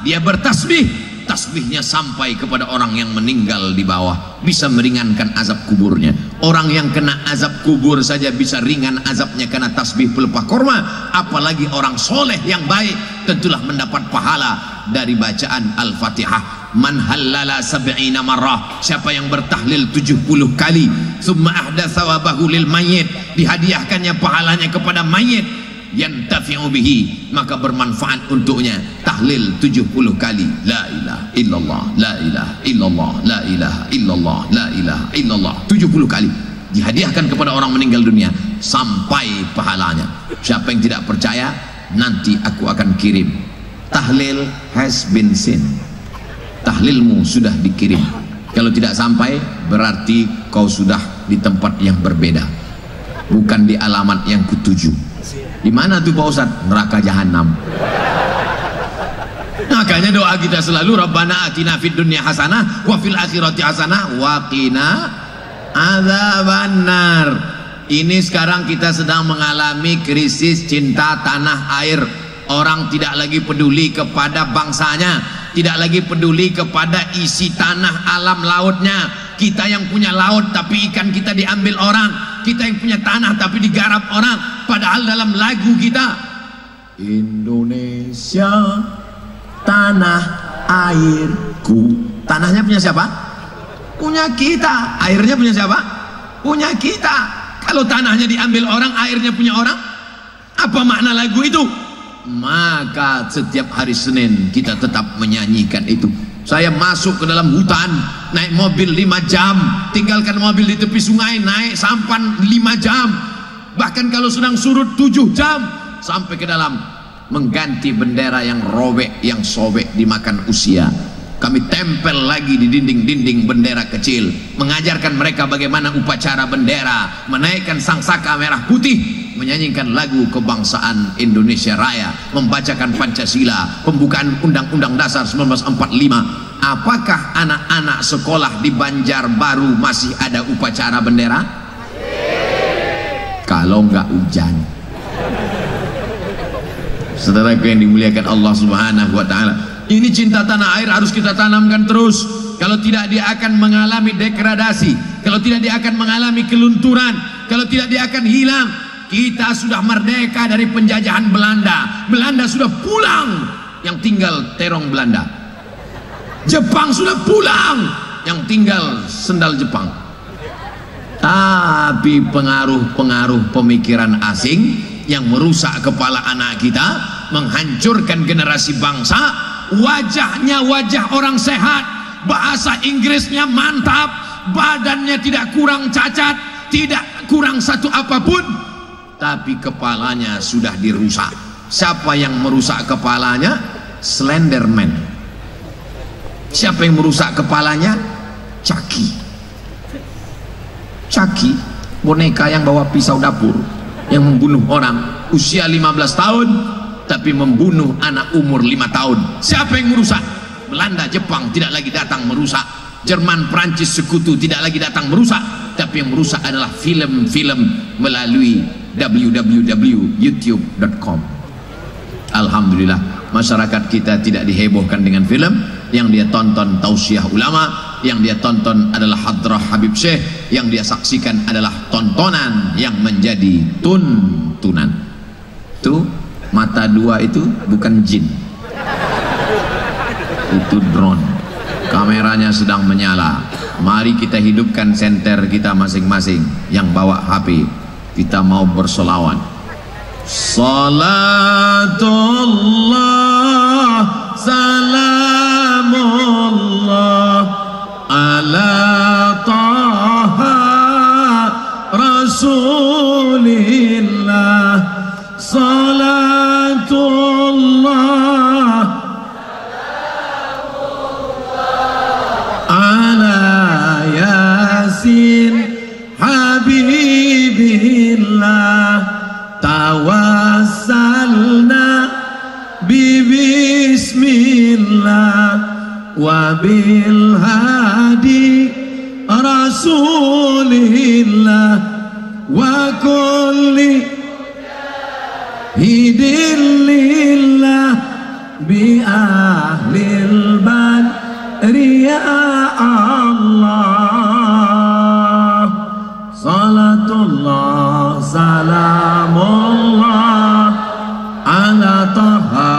Speaker 3: dia bertasbih, tasbihnya sampai kepada orang yang meninggal di bawah, bisa meringankan azab kuburnya. Orang yang kena azab kubur saja bisa ringan azabnya karena tasbih pelepah korma, apalagi orang soleh yang baik tentulah mendapat pahala dari bacaan Al-Fatihah. Man halala sab'ina marrah, siapa yang bertahlil 70 kali, summa ahda thawabahu lil mayyit, dihadiahkannya pahalanya kepada mayit, yantafi'u bihi, maka bermanfaat untuknya tahlil 70 kali, la ilaha illallah, la ilaha illallah, la ilaha illallah, la ilaha illallah, 70 kali dihadiahkan kepada orang meninggal dunia sampai pahalanya. Siapa yang tidak percaya, nanti aku akan kirim. Tahlil has been seen, tahlilmu sudah dikirim. Kalau tidak sampai, berarti kau sudah di tempat yang berbeda, bukan di alamat yang kutuju. Di mana tuh Pak Ustadz? Neraka jahanam. Makanya doa kita selalu Rabbana atina fid dunya hasanah wa fil akhirati hasanah wa qina adzabannar. Ini sekarang kita sedang mengalami krisis cinta tanah air. Orang tidak lagi peduli kepada bangsanya, tidak lagi peduli kepada isi tanah alam lautnya. Kita yang punya laut tapi ikan kita diambil orang, kita yang punya tanah tapi digarap orang. Padahal dalam lagu kita, Indonesia tanah airku. Tanahnya punya siapa? Punya kita. Airnya punya siapa? Punya kita. Kalau tanahnya diambil orang, airnya punya orang, apa makna lagu itu? Maka setiap hari Senin kita tetap menyanyikan itu. Saya masuk ke dalam hutan, naik mobil 5 jam, tinggalkan mobil di tepi sungai, naik sampan 5 jam, bahkan kalau sedang surut 7 jam, sampai ke dalam, mengganti bendera yang robek, yang sobek dimakan usia. Kami tempel lagi di dinding-dinding bendera kecil, mengajarkan mereka bagaimana upacara bendera, menaikkan sangsaka merah putih, menyanyikan lagu kebangsaan Indonesia Raya, membacakan Pancasila, pembukaan Undang-Undang Dasar 1945. Apakah anak-anak sekolah di Banjarbaru masih ada upacara bendera? Kalau nggak hujan. Saudaraku yang dimuliakan Allah Subhanahu wa Ta'ala, ini cinta tanah air harus kita tanamkan terus. Kalau tidak, dia akan mengalami degradasi. Kalau tidak, dia akan mengalami kelunturan. Kalau tidak, dia akan hilang. Kita sudah merdeka dari penjajahan Belanda. Belanda sudah pulang, yang tinggal terong Belanda. Jepang sudah pulang, yang tinggal sendal Jepang. Tapi pengaruh-pengaruh pemikiran asing yang merusak kepala anak kita, menghancurkan generasi bangsa. Wajahnya wajah orang sehat, bahasa Inggrisnya mantap, badannya tidak kurang cacat, tidak kurang satu apapun, tapi kepalanya sudah dirusak. Siapa yang merusak kepalanya? Slenderman. Siapa yang merusak kepalanya? Chucky. Chucky, boneka yang bawa pisau dapur, yang membunuh orang usia 15 tahun tapi membunuh anak umur 5 tahun. Siapa yang merusak? Belanda, Jepang tidak lagi datang merusak. Jerman, Prancis sekutu tidak lagi datang merusak, tapi yang merusak adalah film-film melalui www.youtube.com. Alhamdulillah, masyarakat kita tidak dihebohkan dengan film. Yang dia tonton tausiah ulama, yang dia tonton adalah hadrah Habib Syekh, yang dia saksikan adalah tontonan yang menjadi tuntunan. Itu mata dua itu bukan jin, itu drone. Kameranya sedang menyala, Mari kita hidupkan senter kita masing-masing. Yang bawa HP, kita mau bersolawat. Salatullah salamullah ala taha rasulillah. Salatullah ala yasin habibillah. Tawassalna bismillah wa bil hadi rasulillah wa kulli hidilillah bi ahlil badri ya Allah. Salatullah salamullah ala taha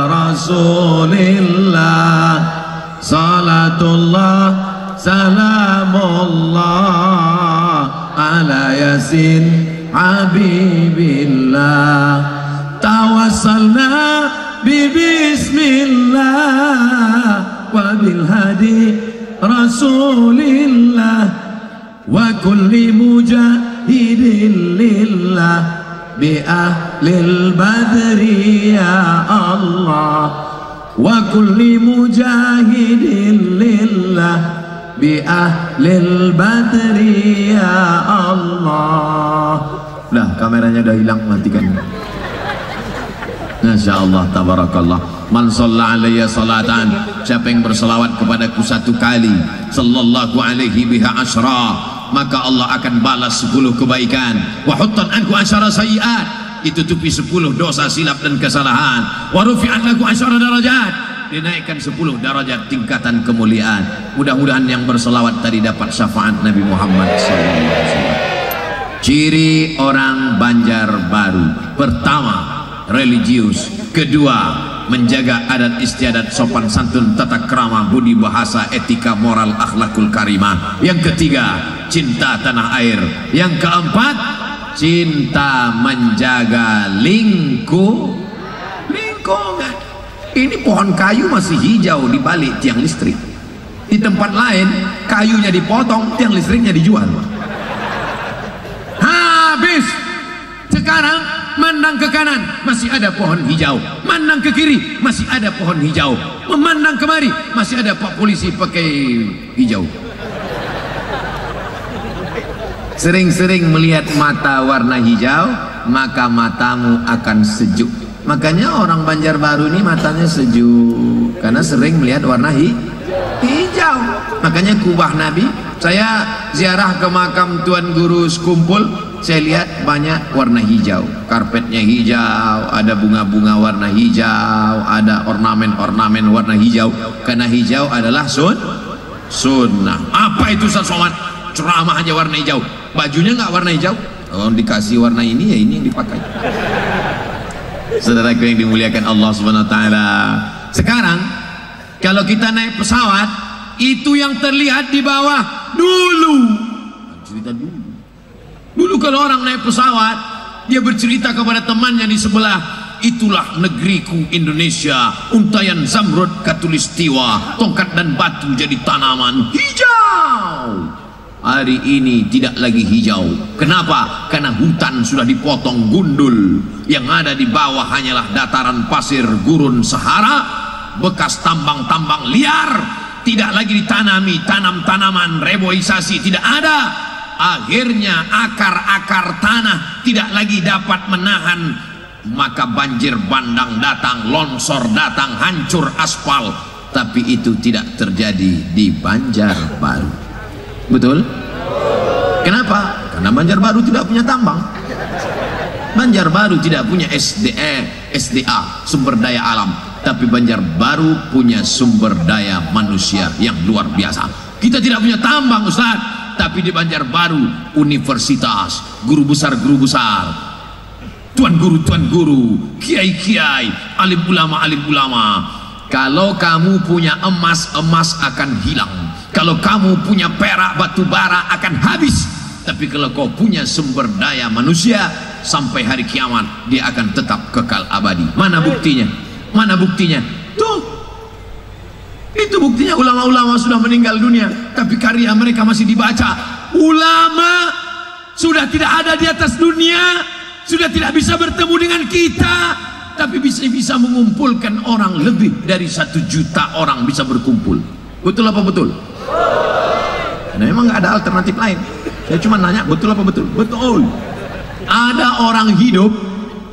Speaker 3: rasulillah. Salatullah salamullah ala yasin habibillah. Tawassalna bismillah wa bil hadi rasulillah wa kulli mujahidin lillah bi ahlil badri ya Allah. Wa kulli mujahidin lillah bi ahlil badri ya Allah. Lah kameranya udah hilang, matikan. Masya Allah, tabarakallah. Man shalla alayya salatan, siapa yang berselawat kepadaku satu kali, sallallahu alaihi biha asyra, maka Allah akan balas 10 kebaikan. Wa huttan anku asyara sayiat, ditutupi 10 dosa silap dan kesalahan. Wa rufi'an laku asyara darajat, dinaikkan 10 derajat tingkatan kemuliaan. Mudah-mudahan yang berselawat tadi dapat syafaat Nabi Muhammad SAW. Ciri orang Banjarbaru: pertama, religius; kedua, menjaga adat istiadat, sopan santun, tata krama, budi bahasa, etika, moral, akhlakul karimah. Yang ketiga, cinta tanah air. Yang keempat, cinta menjaga lingkungan. Ini pohon kayu masih hijau di balik tiang listrik. Di tempat lain kayunya dipotong, tiang listriknya dijual. Habis. Sekarang mandang ke kanan masih ada pohon hijau, mandang ke kiri masih ada pohon hijau, memandang kemari masih ada pak polisi pakai hijau. Sering-sering melihat mata warna hijau, maka matamu akan sejuk. Makanya orang Banjarbaru ini matanya sejuk karena sering melihat warna hijau. Makanya kubah Nabi, saya ziarah ke makam Tuan Guru Sekumpul, saya lihat banyak warna hijau, karpetnya hijau, ada bunga-bunga warna hijau, ada ornamen-ornamen warna hijau, karena hijau adalah sunnah. Apa itu Ustaz Somad? Ceramah aja warna hijau, bajunya nggak warna hijau, oh dikasih warna ini ya ini yang dipakai. Saudaraku yang dimuliakan Allah Subhanahu wa taala, sekarang kalau kita naik pesawat, itu yang terlihat di bawah dulu. Cerita dulu kalau orang naik pesawat, dia bercerita kepada temannya di sebelah, itulah negeriku Indonesia, untayan zamrud katulistiwa, tongkat dan batu jadi tanaman hijau. Hari ini tidak lagi hijau. Kenapa? Karena hutan sudah dipotong gundul. Yang ada di bawah hanyalah dataran pasir gurun Sahara, bekas tambang-tambang liar. Tidak lagi ditanami tanam-tanaman, reboisasi tidak ada. Akhirnya akar-akar tanah tidak lagi dapat menahan, maka banjir bandang datang, longsor datang, hancur aspal. Tapi itu tidak terjadi di Banjarbaru. Betul? Kenapa? Karena Banjarbaru tidak punya tambang. Banjarbaru tidak punya SDA, sumber daya alam. Tapi Banjarbaru punya sumber daya manusia yang luar biasa. Kita tidak punya tambang, Ustaz, tapi di Banjarbaru universitas, guru besar, tuan guru, kiai-kiai, alim ulama, Kalau kamu punya emas, emas akan hilang. Kalau kamu punya perak, batu bara akan habis. Tapi kalau kau punya sumber daya manusia, sampai hari kiamat dia akan tetap kekal abadi. Mana buktinya? Mana buktinya? Tuh, itu buktinya. Ulama-ulama sudah meninggal dunia, tapi karya mereka masih dibaca. Ulama sudah tidak ada di atas dunia, sudah tidak bisa bertemu dengan kita, tapi bisa mengumpulkan orang. Lebih dari 1 juta orang bisa berkumpul. Betul apa betul? Nah, memang nggak ada alternatif lain. Saya cuma nanya, betul apa betul? Betul. Ada orang hidup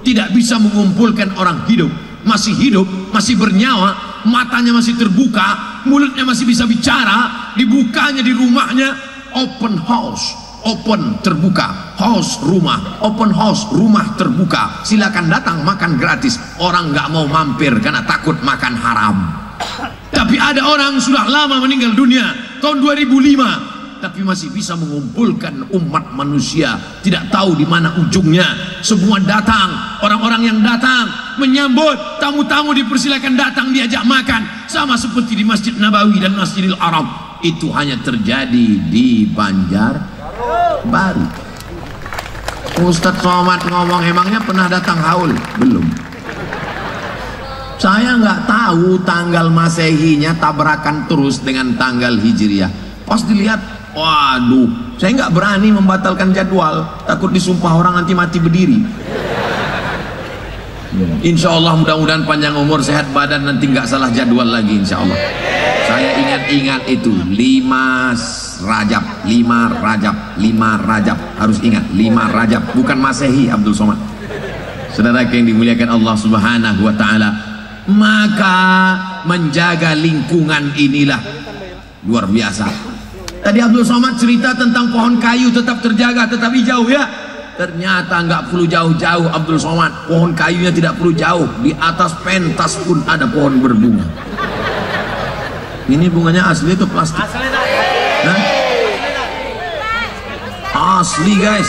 Speaker 3: tidak bisa mengumpulkan orang hidup. Masih hidup, masih bernyawa, matanya masih terbuka, mulutnya masih bisa bicara, dibukanya di rumahnya open house. Open terbuka, house rumah, open house rumah terbuka. Silakan datang makan gratis. Orang nggak mau mampir karena takut makan haram. Tapi ada orang sudah lama meninggal dunia, tahun 2005, tapi masih bisa mengumpulkan umat manusia. Tidak tahu di mana ujungnya. Semua datang, orang-orang yang datang menyambut, tamu-tamu dipersilakan datang, diajak makan, sama seperti di Masjid Nabawi dan Masjidil Haram. Itu hanya terjadi di Banjarbaru. Ustadz Somad ngomong, emangnya pernah datang haul? Belum. Saya nggak tahu tanggal Masehinya tabrakan terus dengan tanggal Hijriah. Pas dilihat, waduh, saya nggak berani membatalkan jadwal, takut disumpah orang nanti mati berdiri. Insya Allah mudah-mudahan panjang umur, sehat badan, nanti nggak salah jadwal lagi insya Allah. Saya ingat-ingat itu 5 Rajab, 5 Rajab, 5 Rajab, harus ingat 5 Rajab, bukan Masehi Abdul Somad. Saudara yang dimuliakan Allah Subhanahu wa taala, maka menjaga lingkungan inilah luar biasa. Tadi Abdul Somad cerita tentang pohon kayu tetap terjaga, tetap hijau ya. Ternyata nggak perlu jauh-jauh Abdul Somad, pohon kayunya tidak perlu jauh, di atas pentas pun ada pohon berbunga. Ini bunganya asli itu plastik? Hah? Asli guys,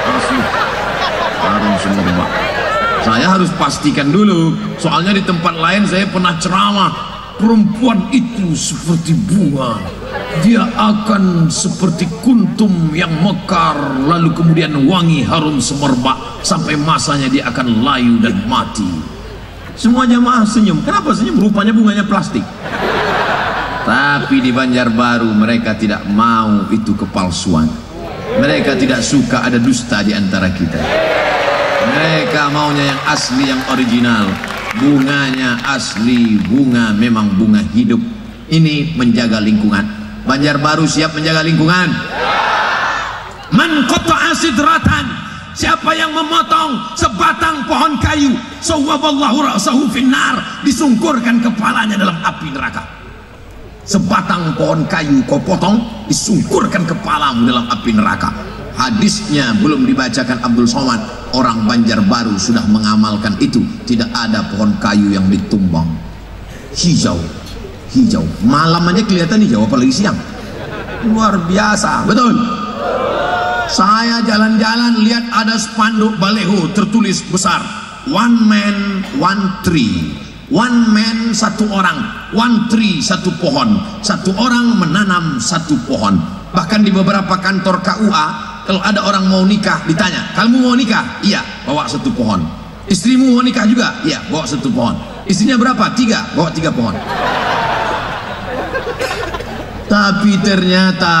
Speaker 3: asli. Harum semerbak. Saya harus pastikan dulu, soalnya di tempat lain saya pernah ceramah, perempuan itu seperti bunga, dia akan seperti kuntum yang mekar, lalu kemudian wangi harum semerbak sampai masanya dia akan layu dan mati. Semua jamaah senyum. Kenapa senyum? Rupanya bunganya plastik. Tapi di Banjarbaru mereka tidak mau itu kepalsuan. Mereka tidak suka ada dusta di antara kita. Mereka maunya yang asli, yang original. Bunganya asli, bunga memang bunga hidup. Ini menjaga lingkungan. Banjarbaru siap menjaga lingkungan. Man qata'a sidratan, siapa yang memotong sebatang pohon kayu, sawwaballahu ra'sahu finnar, disungkurkan kepalanya dalam api neraka. Sebatang pohon kayu kau potong, disungkurkan kepalamu dalam api neraka. Hadisnya belum dibacakan Abdul Somad, orang Banjarbaru sudah mengamalkan itu. Tidak ada pohon kayu yang ditumbang. Hijau, hijau, malam aja kelihatan hijau, apalagi siang. Luar biasa, betul. Saya jalan-jalan lihat ada spanduk baleho tertulis besar, one man one tree. One man, satu orang, one tree, satu pohon. Satu orang menanam satu pohon. Bahkan di beberapa kantor KUA, kalau ada orang mau nikah ditanya, kamu mau nikah? Iya, bawa satu pohon. Istrimu mau nikah juga? Iya, bawa satu pohon. Istrinya berapa? 3, bawa 3 pohon. Tapi ternyata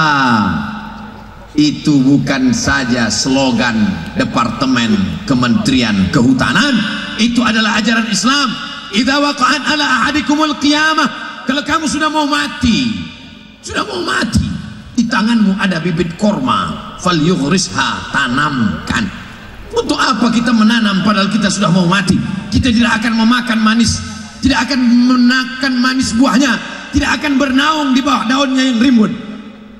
Speaker 3: itu bukan saja slogan Departemen Kementerian Kehutanan, itu adalah ajaran Islam. Idza waqa'at ala ahadikumul qiyamah, kalau kamu sudah mau mati, di tanganmu ada bibit korma, falyughrisha, tanamkan. Untuk apa kita menanam padahal kita sudah mau mati? Kita tidak akan memakan manis, tidak akan menakan manis buahnya, tidak akan bernaung di bawah daunnya yang rimbun.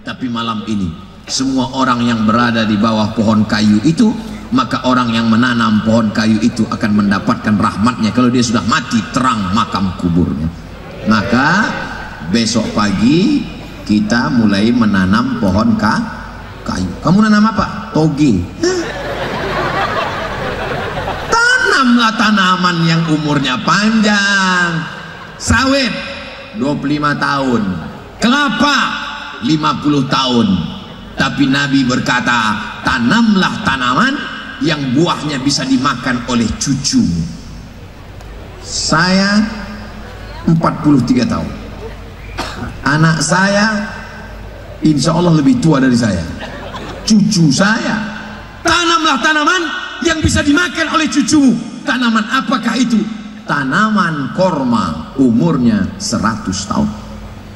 Speaker 3: Tapi malam ini semua orang yang berada di bawah pohon kayu itu, maka orang yang menanam pohon kayu itu akan mendapatkan rahmatnya. Kalau dia sudah mati, terang makam kuburnya. Maka besok pagi kita mulai menanam pohon kayu. Kamu nanam apa? Toge. tanamlah tanaman yang umurnya panjang. Sawit 25 tahun, kelapa 50 tahun. Tapi Nabi berkata, tanamlah tanaman yang buahnya bisa dimakan oleh cucu. Saya 43 tahun, anak saya insya Allah lebih tua dari saya, cucu saya. Tanamlah tanaman yang bisa dimakan oleh cucumu. Tanaman apakah itu? Tanaman korma, umurnya 100 tahun.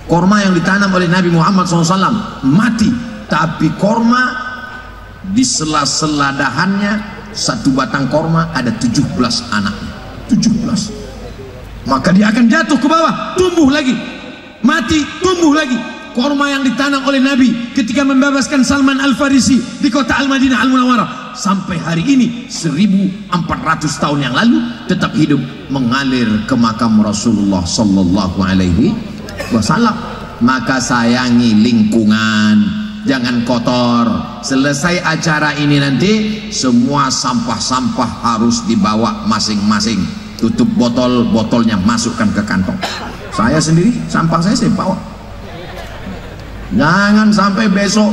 Speaker 3: Korma yang ditanam oleh Nabi Muhammad SAW mati, tapi korma di sela-sela dahannya, satu batang korma ada 17 anaknya. 17. Maka dia akan jatuh ke bawah, tumbuh lagi, mati, tumbuh lagi. Korma yang ditanam oleh Nabi ketika membebaskan Salman Al-Farisi di kota Al-Madinah Al-Munawwarah, sampai hari ini 1400 tahun yang lalu tetap hidup, mengalir ke makam Rasulullah sallallahu alaihi wasallam. Maka sayangi lingkungan, jangan kotor. Selesai acara ini nanti semua sampah-sampah harus dibawa masing-masing. Tutup botolnya masukkan ke kantong. Saya sendiri sampah saya bawa. Jangan sampai besok,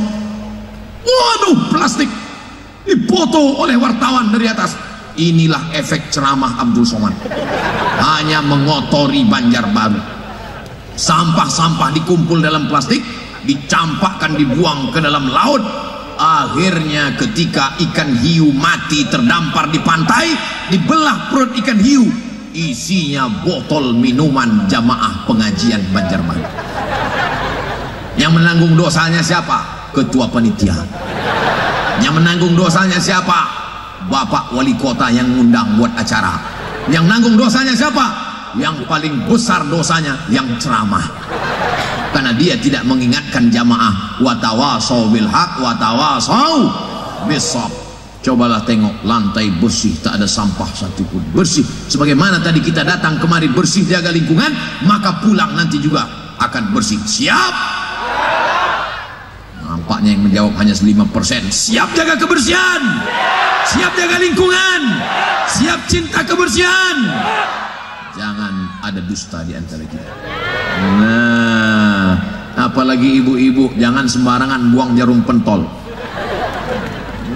Speaker 3: waduh, plastik dipoto oleh wartawan dari atas. Inilah efek ceramah Abdul Somad, hanya mengotori Banjarbaru. Sampah-sampah dikumpul dalam plastik, dicampakkan, dibuang ke dalam laut. Akhirnya ketika ikan hiu mati terdampar di pantai, dibelah perut ikan hiu, isinya botol minuman jamaah pengajian Banjarbaru. Yang menanggung dosanya siapa? Ketua panitia. Yang menanggung dosanya siapa? Bapak wali kota yang ngundang buat acara. Yang menanggung dosanya siapa? Yang paling besar dosanya yang ceramah, karena dia tidak mengingatkan jamaah. Watawasau bil haq, watawasau bis-sabr. Cobalah tengok, lantai bersih, tak ada sampah satupun, bersih. Sebagaimana tadi kita datang kemari bersih, jaga lingkungan, maka pulang nanti juga akan bersih. Siap? Nampaknya yang menjawab hanya 5%. Siap jaga kebersihan, siap jaga lingkungan, siap cinta kebersihan. Jangan ada dusta di antara kita. Nah, apalagi ibu-ibu, jangan sembarangan buang jarum pentol.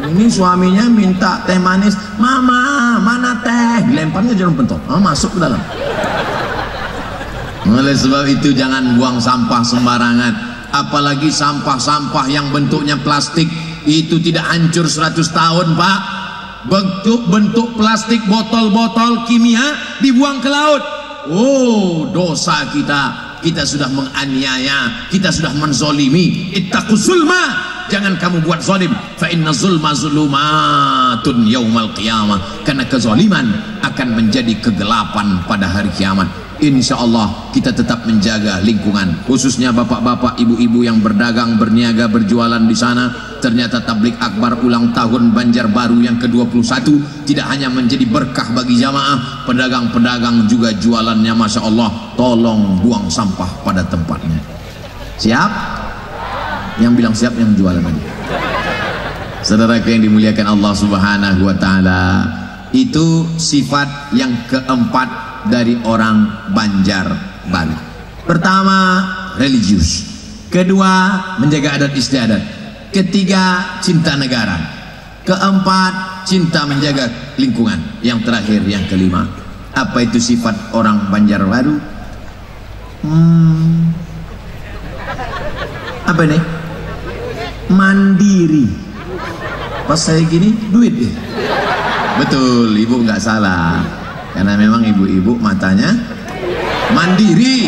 Speaker 3: Ini suaminya minta teh manis, mama mana teh, dilemparnya jarum pentol, masuk ke dalam. Oleh sebab itu jangan buang sampah sembarangan, apalagi sampah-sampah yang bentuknya plastik. Itu tidak hancur 100 tahun, Pak. Bentuk plastik, botol-botol kimia dibuang ke laut. Oh, dosa kita sudah menganiaya, kita sudah menzolimi. Ittaqus zulma, jangan kamu buat zalim. Fa inna zulma zulumatun yaumal qiyamah, karena kezaliman akan menjadi kegelapan pada hari kiamat. Insya Allah kita tetap menjaga lingkungan, khususnya bapak-bapak, ibu-ibu yang berdagang, berniaga, berjualan di sana. Ternyata tablik akbar ulang tahun Banjarbaru yang ke-21 tidak hanya menjadi berkah bagi jamaah, pedagang-pedagang juga jualannya Masya Allah. Tolong buang sampah pada tempatnya. Siap? Yang bilang siap yang jualan aja. Saudara yang dimuliakan Allah Subhanahu wa Ta'ala, itu sifat yang keempat dari orang Banjarbaru. Pertama, religius. Kedua, menjaga adat istiadat. Ketiga, cinta negara. Keempat, cinta menjaga lingkungan. Yang terakhir, yang kelima. Apa itu sifat orang Banjarbaru? Apa nih? Mandiri. Pas saya gini, duit ya? Betul, ibu nggak salah. Karena memang ibu-ibu matanya mandiri.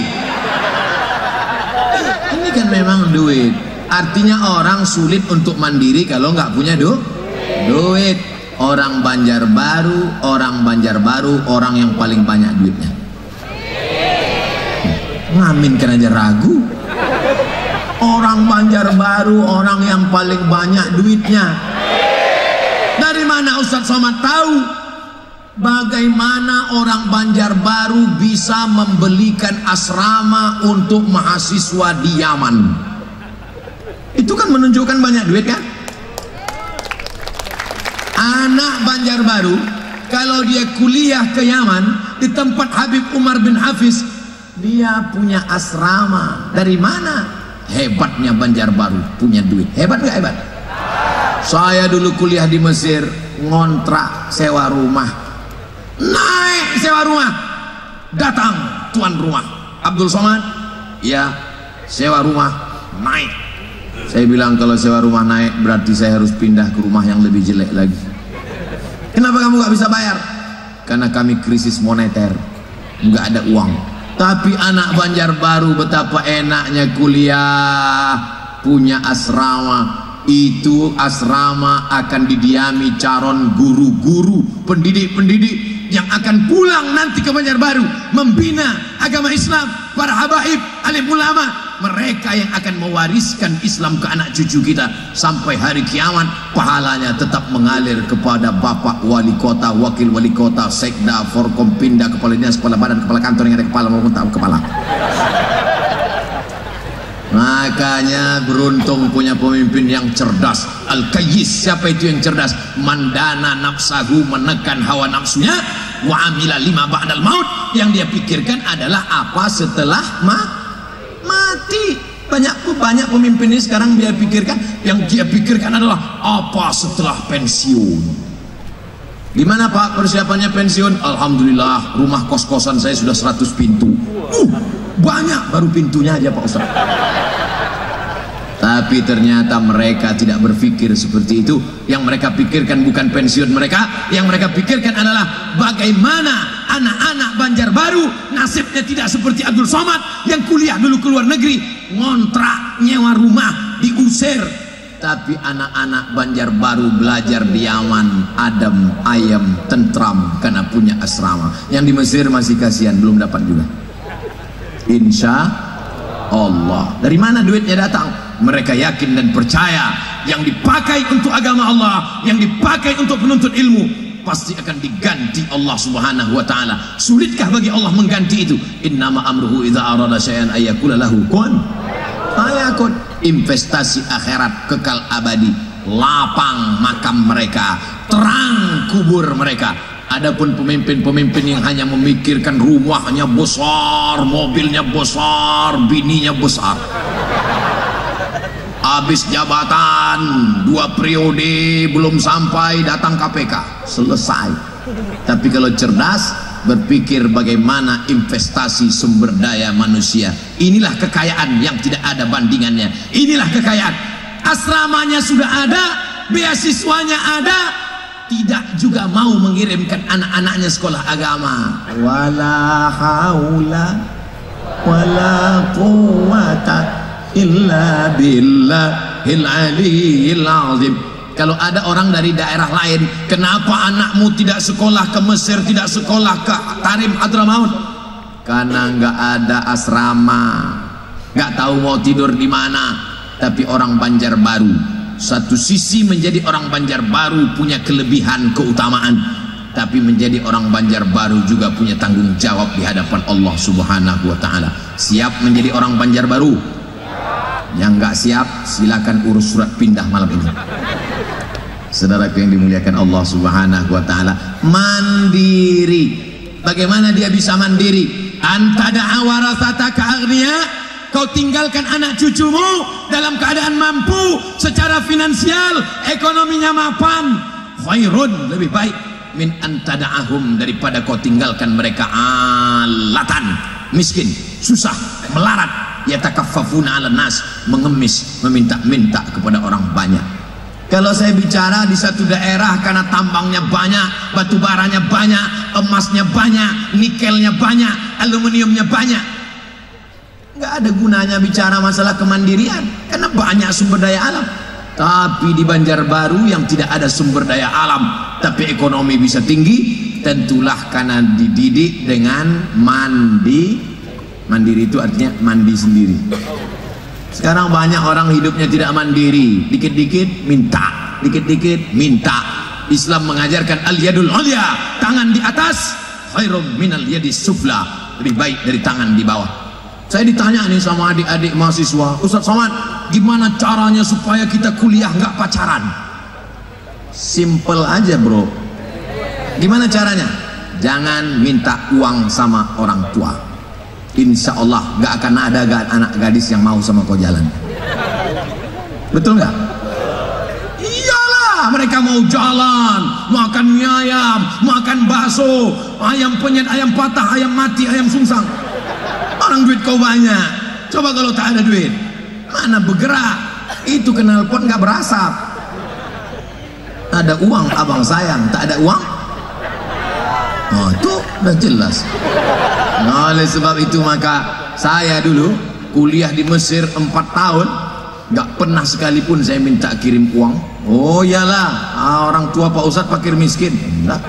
Speaker 3: Ini kan memang duit. Artinya orang sulit untuk mandiri kalau nggak punya duit. Orang Banjarbaru, orang yang paling banyak duitnya. Ngamin kan aja ragu. Orang Banjarbaru, orang yang paling banyak duitnya. Dari mana Ustadz Somad tahu? Bagaimana orang Banjarbaru bisa membelikan asrama untuk mahasiswa di Yaman? Itu kan menunjukkan banyak duit kan? Anak Banjarbaru kalau dia kuliah ke Yaman di tempat Habib Umar bin Hafiz, dia punya asrama. Dari mana? Hebatnya Banjarbaru, punya duit. Hebat nggak hebat? Saya dulu kuliah di Mesir, ngontrak sewa rumah, naik sewa rumah, datang tuan rumah Abdul Somad, ya sewa rumah naik. Saya bilang kalau sewa rumah naik berarti saya harus pindah ke rumah yang lebih jelek lagi. Kenapa kamu gak bisa bayar? Karena kami krisis moneter, nggak ada uang. Tapi anak Banjarbaru betapa enaknya kuliah, punya asrama. Itu asrama akan didiami calon guru-guru, pendidik-pendidik yang akan pulang nanti ke Banjarbaru membina agama Islam, para habaib, alim ulama, mereka yang akan mewariskan Islam ke anak cucu kita sampai hari kiamat. Pahalanya tetap mengalir kepada bapak wali kota, wakil wali kota, sekda, forkompinda, kepala dinas, kepala badan, kepala kantor yang ada kepala maupun tak kepala. Makanya beruntung punya pemimpin yang cerdas. Al-Qayyis, siapa itu yang cerdas? Mandana nafsahu, menekan hawa nafsunya, wa amila lima ba'dal maut. Yang dia pikirkan adalah apa setelah mati. Banyak pemimpin ini sekarang dia pikirkan, yang dia pikirkan adalah apa setelah pensiun. Gimana Pak persiapannya pensiun? Alhamdulillah, rumah kos-kosan saya sudah 100 pintu. Banyak, baru pintunya aja Pak Ustaz. Tapi ternyata mereka tidak berpikir seperti itu. Yang mereka pikirkan bukan pensiun mereka, yang mereka pikirkan adalah bagaimana anak-anak Banjarbaru nasibnya tidak seperti Abdul Somad yang kuliah dulu ke luar negeri, ngontrak, nyewa rumah, diusir. Tapi anak-anak Banjarbaru belajar di Yaman, adem, ayam, tentram karena punya asrama. Yang di Mesir masih kasihan, belum dapat juga. Insya Allah. Dari mana duitnya datang? Mereka yakin dan percaya yang dipakai untuk agama Allah, yang dipakai untuk penuntut ilmu, pasti akan diganti Allah Subhanahu wa ta'ala. Sulitkah bagi Allah mengganti itu? Innama amruhu idza arada syai'an ayyakula lahu kun fayakun. Investasi akhirat kekal abadi, lapang makam mereka, terang kubur mereka. Adapun pemimpin-pemimpin yang hanya memikirkan rumahnya besar, mobilnya besar, bininya besar, habis jabatan 2 periode belum sampai datang KPK, selesai. Tapi kalau cerdas, berpikir bagaimana investasi sumber daya manusia. Inilah kekayaan yang tidak ada bandingannya. Inilah kekayaan. Asramanya sudah ada, beasiswanya ada, tidak juga mau mengirimkan anak-anaknya sekolah agama. Wala haula wala quwwata illa billahil aliyil azim. Kalau ada orang dari daerah lain, kenapa anakmu tidak sekolah ke Mesir, tidak sekolah ke Tarim Hadramaut? Karena nggak ada asrama, nggak tahu mau tidur di mana. Tapi orang Banjarbaru, satu sisi menjadi orang Banjarbaru punya kelebihan keutamaan, tapi menjadi orang Banjarbaru juga punya tanggung jawab di hadapan Allah Subhanahu wa ta'ala. Siap menjadi orang Banjarbaru? Yang nggak siap silakan urus surat pindah malam ini. Saudaraku yang dimuliakan Allah Subhanahu wa ta'ala, mandiri. Bagaimana dia bisa mandiri? Antada warasataka aghniya, kau tinggalkan anak cucumu dalam keadaan mampu secara finansial, ekonominya mapan. Khairun, lebih baik min antada'ahum, daripada kau tinggalkan mereka alatan, miskin, susah, melarat, yatakaffafuna 'alan nas, mengemis, meminta-minta kepada orang banyak. Kalau saya bicara di satu daerah karena tambangnya banyak, batu baranya banyak, emasnya banyak, nikelnya banyak, aluminiumnya banyak, nggak ada gunanya bicara masalah kemandirian karena banyak sumber daya alam. Tapi di Banjarbaru yang tidak ada sumber daya alam tapi ekonomi bisa tinggi, tentulah karena dididik dengan mandiri. Itu artinya mandi sendiri. Sekarang banyak orang hidupnya tidak mandiri, dikit-dikit minta, dikit-dikit minta. Islam mengajarkan al-yadul ulya, tangan di atas, khairum minal yadis sufla, lebih baik dari tangan di bawah. Saya ditanya nih sama adik-adik mahasiswa, Ustaz Somad, gimana caranya supaya kita kuliah nggak pacaran? Simple aja bro, Gimana caranya? Jangan minta uang sama orang tua. Insya Allah gak akan ada anak gadis yang mau sama kau jalan. Betul gak? Iyalah, mereka mau jalan, makan mie ayam, makan bakso, ayam penyet, ayam patah, ayam mati, ayam sungsang. Orang duit kau banyak. Coba kalau tak ada duit, mana bergerak? Itu knalpot gak berasap. Ada uang abang sayang, tak ada uang. Oh, itu udah jelas. Nah, oleh sebab itu maka saya dulu kuliah di Mesir 4 tahun, gak pernah sekalipun saya minta kirim uang. Oh iyalah, orang tua Pak Ustadz fakir miskin. Enggak.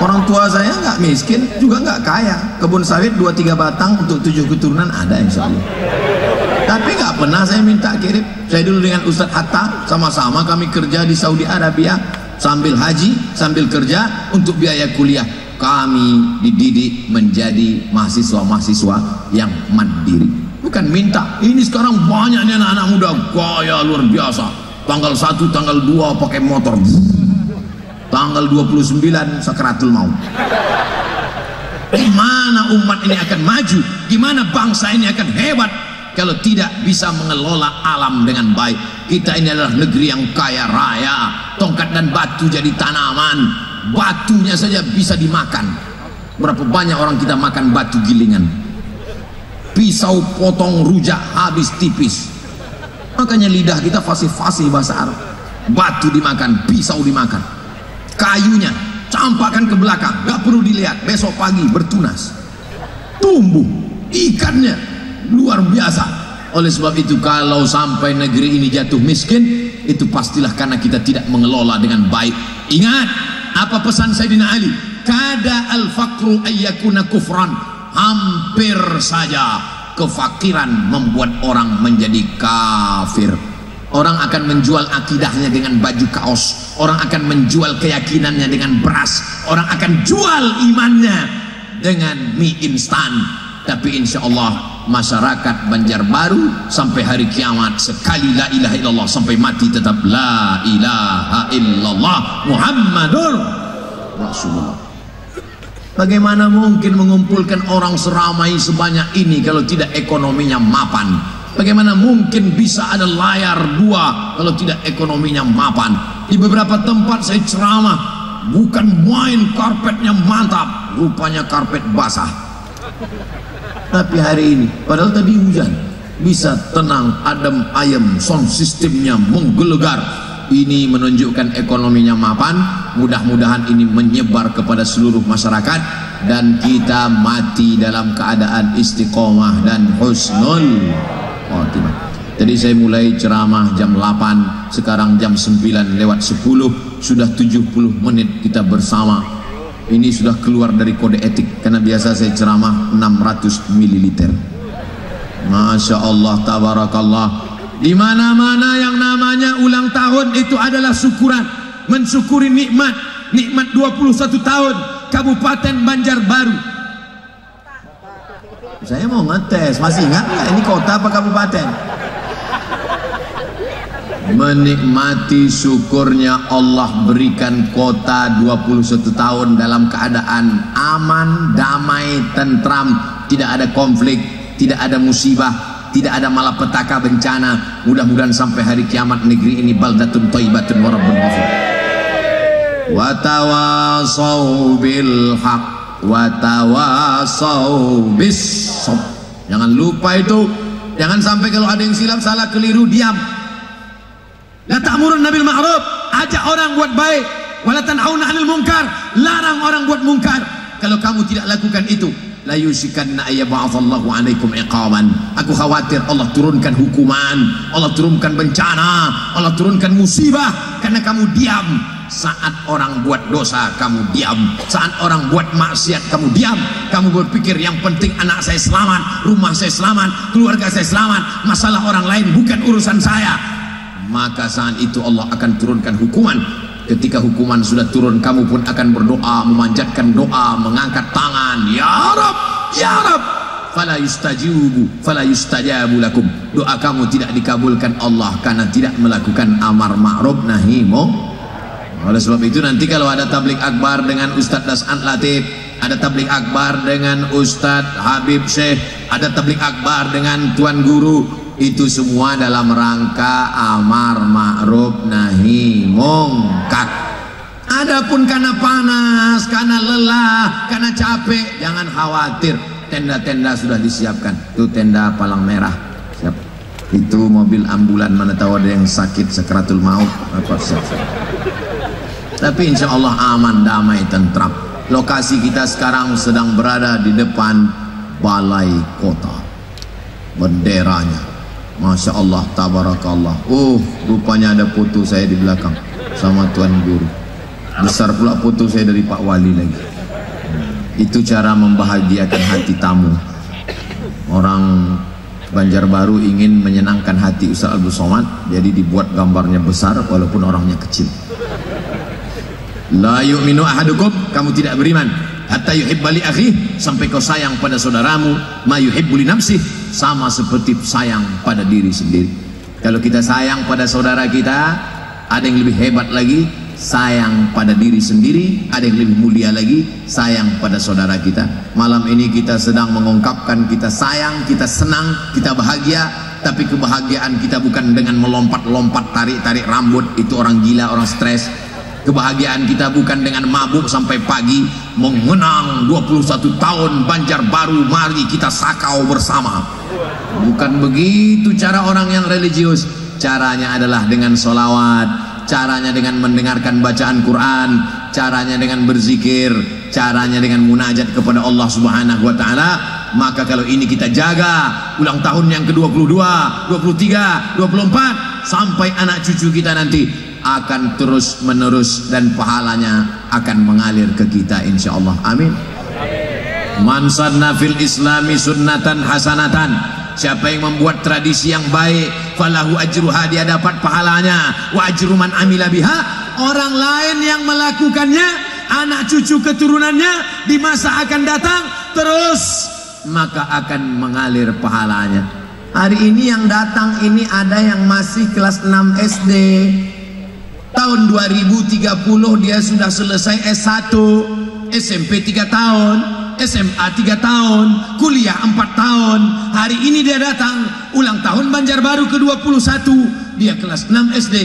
Speaker 3: Orang tua saya gak miskin, juga gak kaya. Kebun sawit 2-3 batang untuk 7 keturunan ada insya Allah. Tapi gak pernah saya minta kirim. Saya dulu dengan Ustadz Hatta sama-sama kami kerja di Saudi Arabia, sambil haji, sambil kerja untuk biaya kuliah. Kami dididik menjadi mahasiswa-mahasiswa yang mandiri. Bukan minta. Ini sekarang banyak nih anak-anak muda gaya luar biasa. Tanggal 1, tanggal 2 pakai motor. Tanggal 29 sakaratul maut. Gimana umat ini akan maju? Gimana bangsa ini akan hebat kalau tidak bisa mengelola alam dengan baik? Kita ini adalah negeri yang kaya raya. Tongkat dan batu jadi tanaman. Batunya saja bisa dimakan. Berapa banyak orang kita makan batu gilingan. Pisau potong rujak habis tipis. Makanya lidah kita fasih-fasih bahasa Arab. Batu dimakan, pisau dimakan. Kayunya campakkan ke belakang, gak perlu dilihat, besok pagi bertunas. Tumbuh ikannya luar biasa. Oleh sebab itu kalau sampai negeri ini jatuh miskin, itu pastilah karena kita tidak mengelola dengan baik. Ingat apa pesan Sayyidina Ali? Kada al-faqru ayyakuna kufran. Hampir saja kefakiran membuat orang menjadi kafir. Orang akan menjual akidahnya dengan baju kaos. Orang akan menjual keyakinannya dengan beras. Orang akan jual imannya dengan mie instan. Tapi insya Allah masyarakat Banjarbaru sampai hari kiamat sekali la ilaha illallah sampai mati tetap la ilaha illallah Muhammadur Rasulullah. Bagaimana mungkin mengumpulkan orang seramai sebanyak ini kalau tidak ekonominya mapan? Bagaimana mungkin bisa ada layar 2 kalau tidak ekonominya mapan? Di beberapa tempat saya ceramah, bukan main karpetnya mantap, rupanya karpet basah. Tapi hari ini, padahal tadi hujan, bisa tenang, adem ayem, sound sistemnya menggelegar. Ini menunjukkan ekonominya mapan. Mudah-mudahan ini menyebar kepada seluruh masyarakat dan kita mati dalam keadaan istiqomah dan husnul khotimah. Jadi saya mulai ceramah jam 8, sekarang jam 9 lewat 10, sudah 70 menit kita bersama. Ini sudah keluar dari kode etik karena biasa saya ceramah 600 ml. Masya Allah, tabarakallah. Di mana-mana yang namanya ulang tahun itu adalah syukuran, mensyukuri nikmat 21 tahun Kabupaten Banjarbaru. Saya mau ngetes, masih ingat nggak ini kota apa kabupaten? Menikmati syukurnya Allah berikan kota 21 tahun dalam keadaan aman, damai, tentram, tidak ada konflik, tidak ada musibah, tidak ada malapetaka bencana. Mudah-mudahan sampai hari kiamat negeri ini baldatun thayyibatun wa rabbun ghafur. Wa tawasau bil haq wa tawasau bis sabr. Jangan lupa itu. Jangan sampai kalau ada yang silap, salah, keliru, diam. La ta'murun bil ma'ruf, ajak orang buat baik. Wa la tanhauna 'anil munkar, larang orang buat mungkar. Kalau kamu tidak lakukan itu, la yusikanna ayyab'atsallahu 'alaikum iqaban. Aku khawatir Allah turunkan hukuman, Allah turunkan bencana, Allah turunkan musibah karena kamu diam. Saat orang buat dosa kamu diam, saat orang buat maksiat kamu diam. Kamu berpikir yang penting anak saya selamat, rumah saya selamat, keluarga saya selamat, masalah orang lain bukan urusan saya. Maka saat itu Allah akan turunkan hukuman. Ketika hukuman sudah turun, kamu pun akan berdoa, memanjatkan doa, mengangkat tangan, ya Rab, ya Rab. Fala yustajabu lakum. Doa kamu tidak dikabulkan Allah karena tidak melakukan amar ma'ruf nahi munkar. Oleh sebab itu nanti kalau ada tablik akbar dengan Ustadz Das'an Latif, ada tablik akbar dengan Ustadz Habib Syekh, ada tablik akbar dengan Tuan Guru, itu semua dalam rangka amar ma'ruf nahi mungkar. Adapun karena panas, karena lelah, karena capek, jangan khawatir, tenda-tenda sudah disiapkan. Itu tenda palang merah siap. Itu mobil ambulan, mana tahu ada yang sakit sakaratul maut apa siap. Tapi insya Allah aman, damai, tentram. Lokasi kita sekarang sedang berada di depan balai kota. Benderanya, Masya Allah, tabarakallah. Rupanya ada foto saya di belakang sama Tuan Guru. Besar pula foto saya dari Pak Wali lagi. Itu cara membahagiakan hati tamu. Orang Banjarbaru ingin menyenangkan hati Ustaz Abdul Somad, jadi dibuat gambarnya besar walaupun orangnya kecil. La yu'minu ahadukum, kamu tidak beriman hatta yuhibba li akhi, sampai kau sayang pada saudaramu ma yuhibbu li nafsih, sama seperti sayang pada diri sendiri. Kalau kita sayang pada saudara kita, ada yang lebih hebat lagi, sayang pada diri sendiri, ada yang lebih mulia lagi, sayang pada saudara kita. Malam ini kita sedang mengungkapkan kita sayang, kita senang, kita bahagia, tapi kebahagiaan kita bukan dengan melompat-lompat, tarik-tarik rambut, itu orang gila, orang stres. Kebahagiaan kita bukan dengan mabuk sampai pagi, mengenang 21 tahun Banjarbaru, mari kita sakau bersama. Bukan begitu cara orang yang religius. Caranya adalah dengan sholawat, caranya dengan mendengarkan bacaan Quran, caranya dengan berzikir, caranya dengan munajat kepada Allah Subhanahu wa Ta'ala. Maka kalau ini kita jaga, ulang tahun yang ke-22, 23, 24, sampai anak cucu kita nanti akan terus menerus dan pahalanya akan mengalir ke kita insyaallah. Amin. Man sanna fil islami sunnatan hasanatan, siapa yang membuat tradisi yang baik, falahu ajruha, dia dapat pahalanya, wa ajru man amila biha, orang lain yang melakukannya, anak cucu keturunannya di masa akan datang terus, maka akan mengalir pahalanya. Hari ini yang datang ini ada yang masih kelas 6 SD. Tahun 2030 dia sudah selesai S1, SMP 3 tahun, SMA 3 tahun, kuliah 4 tahun. Hari ini dia datang ulang tahun Banjarbaru ke-21, dia kelas 6 SD.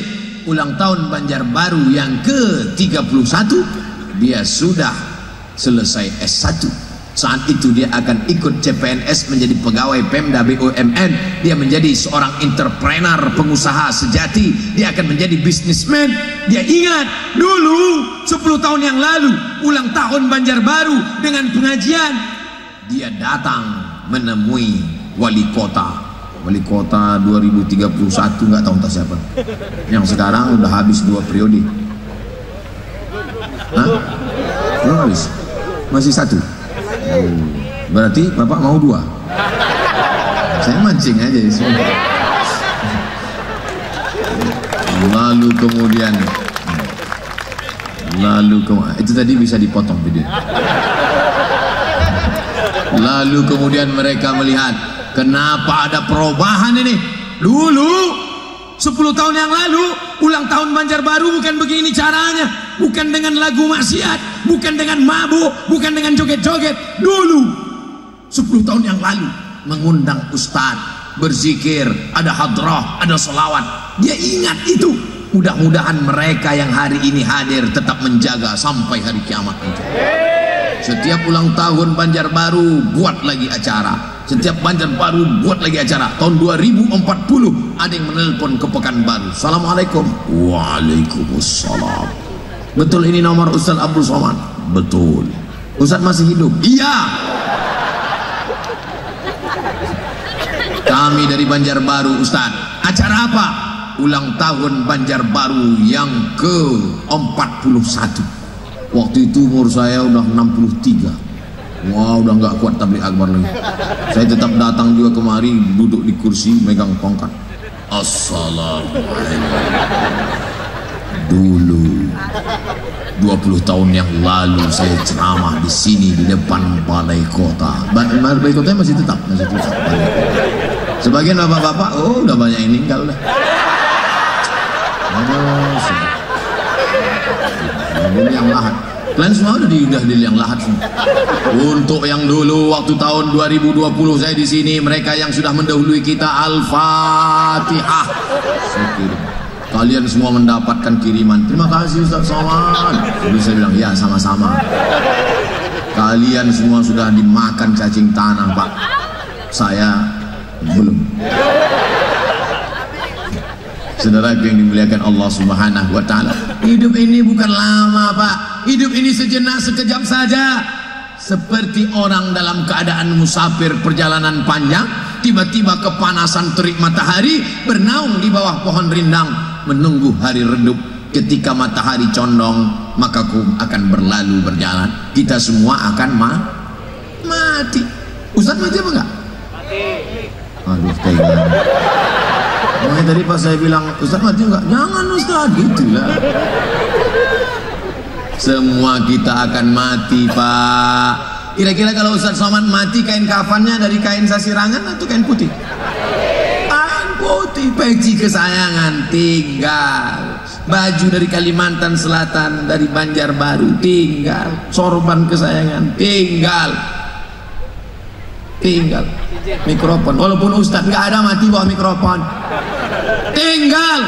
Speaker 3: Ulang tahun Banjarbaru yang ke-31, dia sudah selesai S1. Saat itu dia akan ikut CPNS menjadi pegawai Pemda BUMN. Dia menjadi seorang entrepreneur, pengusaha sejati. Dia akan menjadi businessman. Dia ingat dulu 10 tahun yang lalu ulang tahun Banjarbaru dengan pengajian. Dia datang menemui wali kota. Wali kota 2031 nggak tahu entah siapa. Yang sekarang udah habis 2 periode. Hah? Belum habis? Masih 1. Berarti Bapak mau 2. Saya mancing aja di sini. Lalu kemudian itu tadi bisa dipotong video. Lalu kemudian mereka melihat kenapa ada perubahan ini. Dulu 10 tahun yang lalu ulang tahun Banjarbaru bukan begini caranya, bukan dengan lagu maksiat, bukan dengan mabuk, bukan dengan joget-joget. Dulu 10 tahun yang lalu mengundang ustadz, berzikir, ada hadrah, ada sholawat. Dia ingat itu. Mudah-mudahan mereka yang hari ini hadir tetap menjaga sampai hari kiamat itu. Setiap ulang tahun Banjarbaru buat lagi acara. Setiap Banjarbaru buat lagi acara. Tahun 2040 ada yang menelpon ke Pekanbaru. Assalamualaikum. Waalaikumsalam. Betul ini nomor Ustaz Abdul Somad? Betul. Ustaz masih hidup? Iya. Kami dari Banjarbaru Ustaz. Acara apa? Ulang tahun Banjarbaru yang ke-41. Waktu itu umur saya udah 63. Wah, udah nggak kuat tabligh akbar lagi. Saya tetap datang juga kemari, duduk di kursi, megang tongkat. Assalamualaikum. Dulu 20 tahun yang lalu saya ceramah di sini di depan balai kota. Balai kotanya masih tetap. Sebagian bapak-bapak, udah banyak yang meninggal udah. Di liang lahat. Kalian semua udah di liang lahat semua. Untuk yang dulu waktu tahun 2020 saya di sini, mereka yang sudah mendahului kita, Al-Fatihah. Saya kirim. Kalian semua mendapatkan kiriman. Terima kasih Ustaz Somad. Lalu saya bilang, ya sama-sama. Kalian semua sudah dimakan cacing tanah, Pak. Saya belum. Saudara yang dimuliakan Allah Subhanahu wa taala, hidup ini bukan lama, Pak. Hidup ini sejenak, sekejap saja. Seperti orang dalam keadaan musafir perjalanan panjang, tiba-tiba kepanasan terik matahari, bernaung di bawah pohon rindang menunggu hari redup. Ketika matahari condong, maka akan berlalu berjalan. Kita semua akan mati. Ustaz mati apa enggak? Mati. Aduh, tega. Makanya tadi pas saya bilang, Ustaz mati enggak? Jangan Ustaz, gitulah. Semua kita akan mati, Pak. Kira-kira kalau Ustaz Somad mati, kain kafannya dari kain sasirangan atau kain putih? Kain putih. Peci kesayangan tinggal. Baju dari Kalimantan Selatan, dari Banjarbaru tinggal. Sorban kesayangan tinggal. Mikrofon, walaupun Ustaz nggak ada mati bawa mikrofon. Tinggal.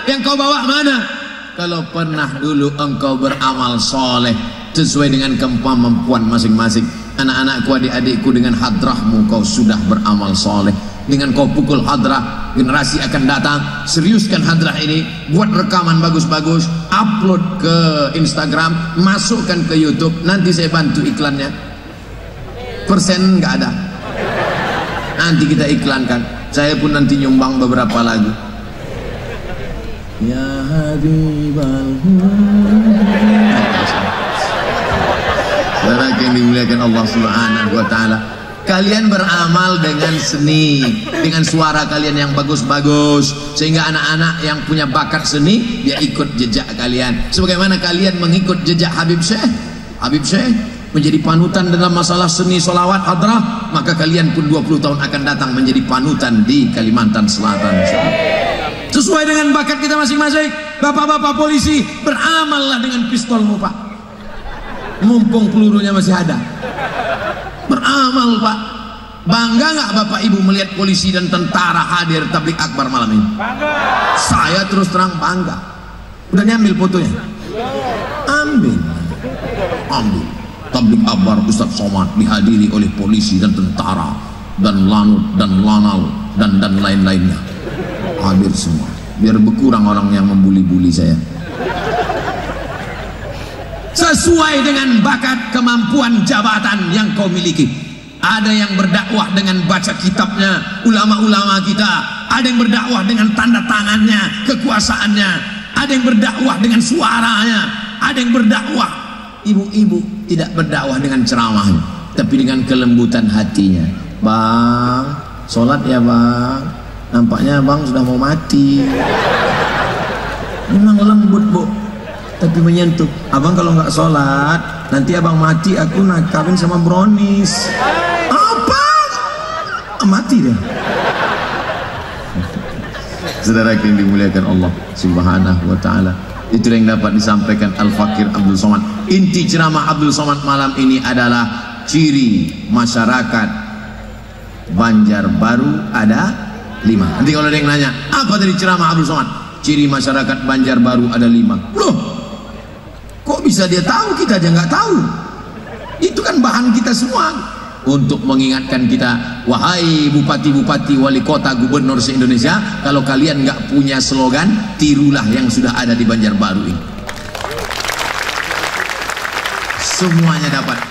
Speaker 3: Yang kau bawa mana? Kalau pernah dulu engkau beramal soleh sesuai dengan kemampuan masing-masing. Anak-anakku, adik-adikku, dengan hadrahmu kau sudah beramal soleh. Dengan kau pukul hadrah, generasi akan datang. Seriuskan hadrah ini, buat rekaman bagus-bagus, upload ke Instagram, masukkan ke YouTube. Nanti saya bantu iklannya. Persen nggak ada. Nanti kita iklankan. Saya pun nanti nyumbang beberapa lagu. Ya Habibal. Saudara yang dimuliakan Allah Subhanahu wa taala, kalian beramal dengan seni, dengan suara kalian yang bagus-bagus, sehingga anak-anak yang punya bakat seni dia ikut jejak kalian. Sebagaimana kalian mengikut jejak Habib Syekh menjadi panutan dalam masalah seni solawat hadrah, maka kalian pun 20 tahun akan datang menjadi panutan di Kalimantan Selatan. Sesuai dengan bakat kita masing-masing. Bapak-bapak polisi, beramallah dengan pistolmu, Pak. Mumpung pelurunya masih ada. Beramal, Pak. Bangga nggak Bapak Ibu melihat polisi dan tentara hadir tablik akbar malam ini? Bangga. Saya terus terang bangga. Udah nyambil fotonya? Ambil. Tablik akbar Ustaz Somad dihadiri oleh polisi dan tentara dan lanut dan lanal dan lain-lainnya. Hadir semua, biar berkurang orang yang membuli-buli saya. Sesuai dengan bakat, kemampuan, jabatan yang kau miliki. Ada yang berdakwah dengan baca kitabnya, ulama-ulama kita. Ada yang berdakwah dengan tanda tangannya, kekuasaannya. Ada yang berdakwah dengan suaranya. Ada yang berdakwah, ibu-ibu tidak berdakwah dengan ceramahnya, tapi dengan kelembutan hatinya. Bang, sholat ya bang. Nampaknya abang sudah mau mati. Memang lembut, Bu, tapi menyentuh. Abang kalau nggak sholat, nanti abang mati, aku nak kawin sama brownies. Apa? Mati deh. Saudara yang dimuliakan Allah Subhanahu wa taala, itu yang dapat disampaikan Al-Fakir Abdul Somad. Inti ceramah Abdul Somad malam ini adalah ciri masyarakat Banjarbaru ada 5. Nanti kalau ada yang nanya, apa dari ceramah Abdul Somad? Ciri masyarakat Banjarbaru ada 5. Loh, kok bisa dia tahu, kita aja nggak tahu? Itu kan bahan kita semua untuk mengingatkan kita, wahai bupati-bupati, wali kota, gubernur se-Indonesia, kalau kalian nggak punya slogan, tirulah yang sudah ada di Banjarbaru ini. Semuanya dapat,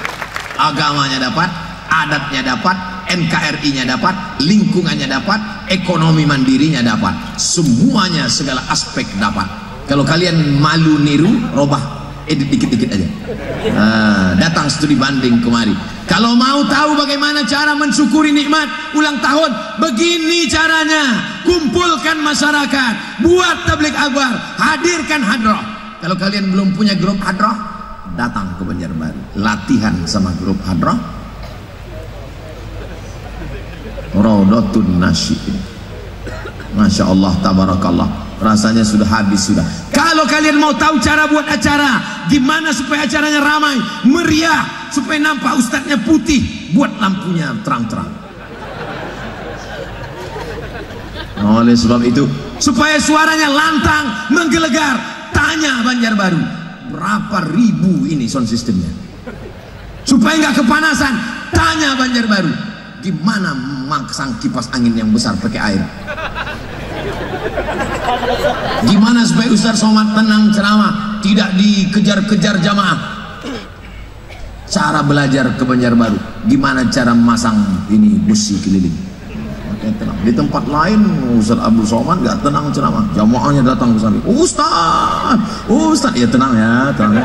Speaker 3: agamanya dapat, adatnya dapat, NKRI-nya dapat, lingkungannya dapat, ekonomi mandirinya dapat, semuanya, segala aspek dapat. Kalau kalian malu niru, robah, edit dikit-dikit aja. Datang studi banding kemari. Kalau mau tahu bagaimana cara mensyukuri nikmat ulang tahun, begini caranya: kumpulkan masyarakat, buat tablik akbar, hadirkan hadrah. Kalau kalian belum punya grup hadrah, datang ke Banjarbaru, latihan sama grup hadrah. Raudatun Nasyi'in. Masya Allah, tabarakallah. rasanya sudah habis sudah. Kalau kalian mau tahu cara buat acara, gimana supaya acaranya ramai, meriah, supaya nampak ustadznya putih, buat lampunya terang-terang. Oleh sebab itu, supaya suaranya lantang, menggelegar, tanya Banjarbaru, berapa ribu ini sound systemnya? Supaya nggak kepanasan, tanya Banjarbaru, gimana masang kipas angin yang besar pakai air? Gimana supaya Ustaz Somad tenang ceramah, tidak dikejar-kejar jamaah? Cara belajar ke Banjarbaru, gimana cara memasang ini busi keliling? Oke, tenang. Di tempat lain Ustaz Abdul Somad nggak tenang ceramah, jamaahnya datang ke sana. Ustaz, ya tenang ya, tenang.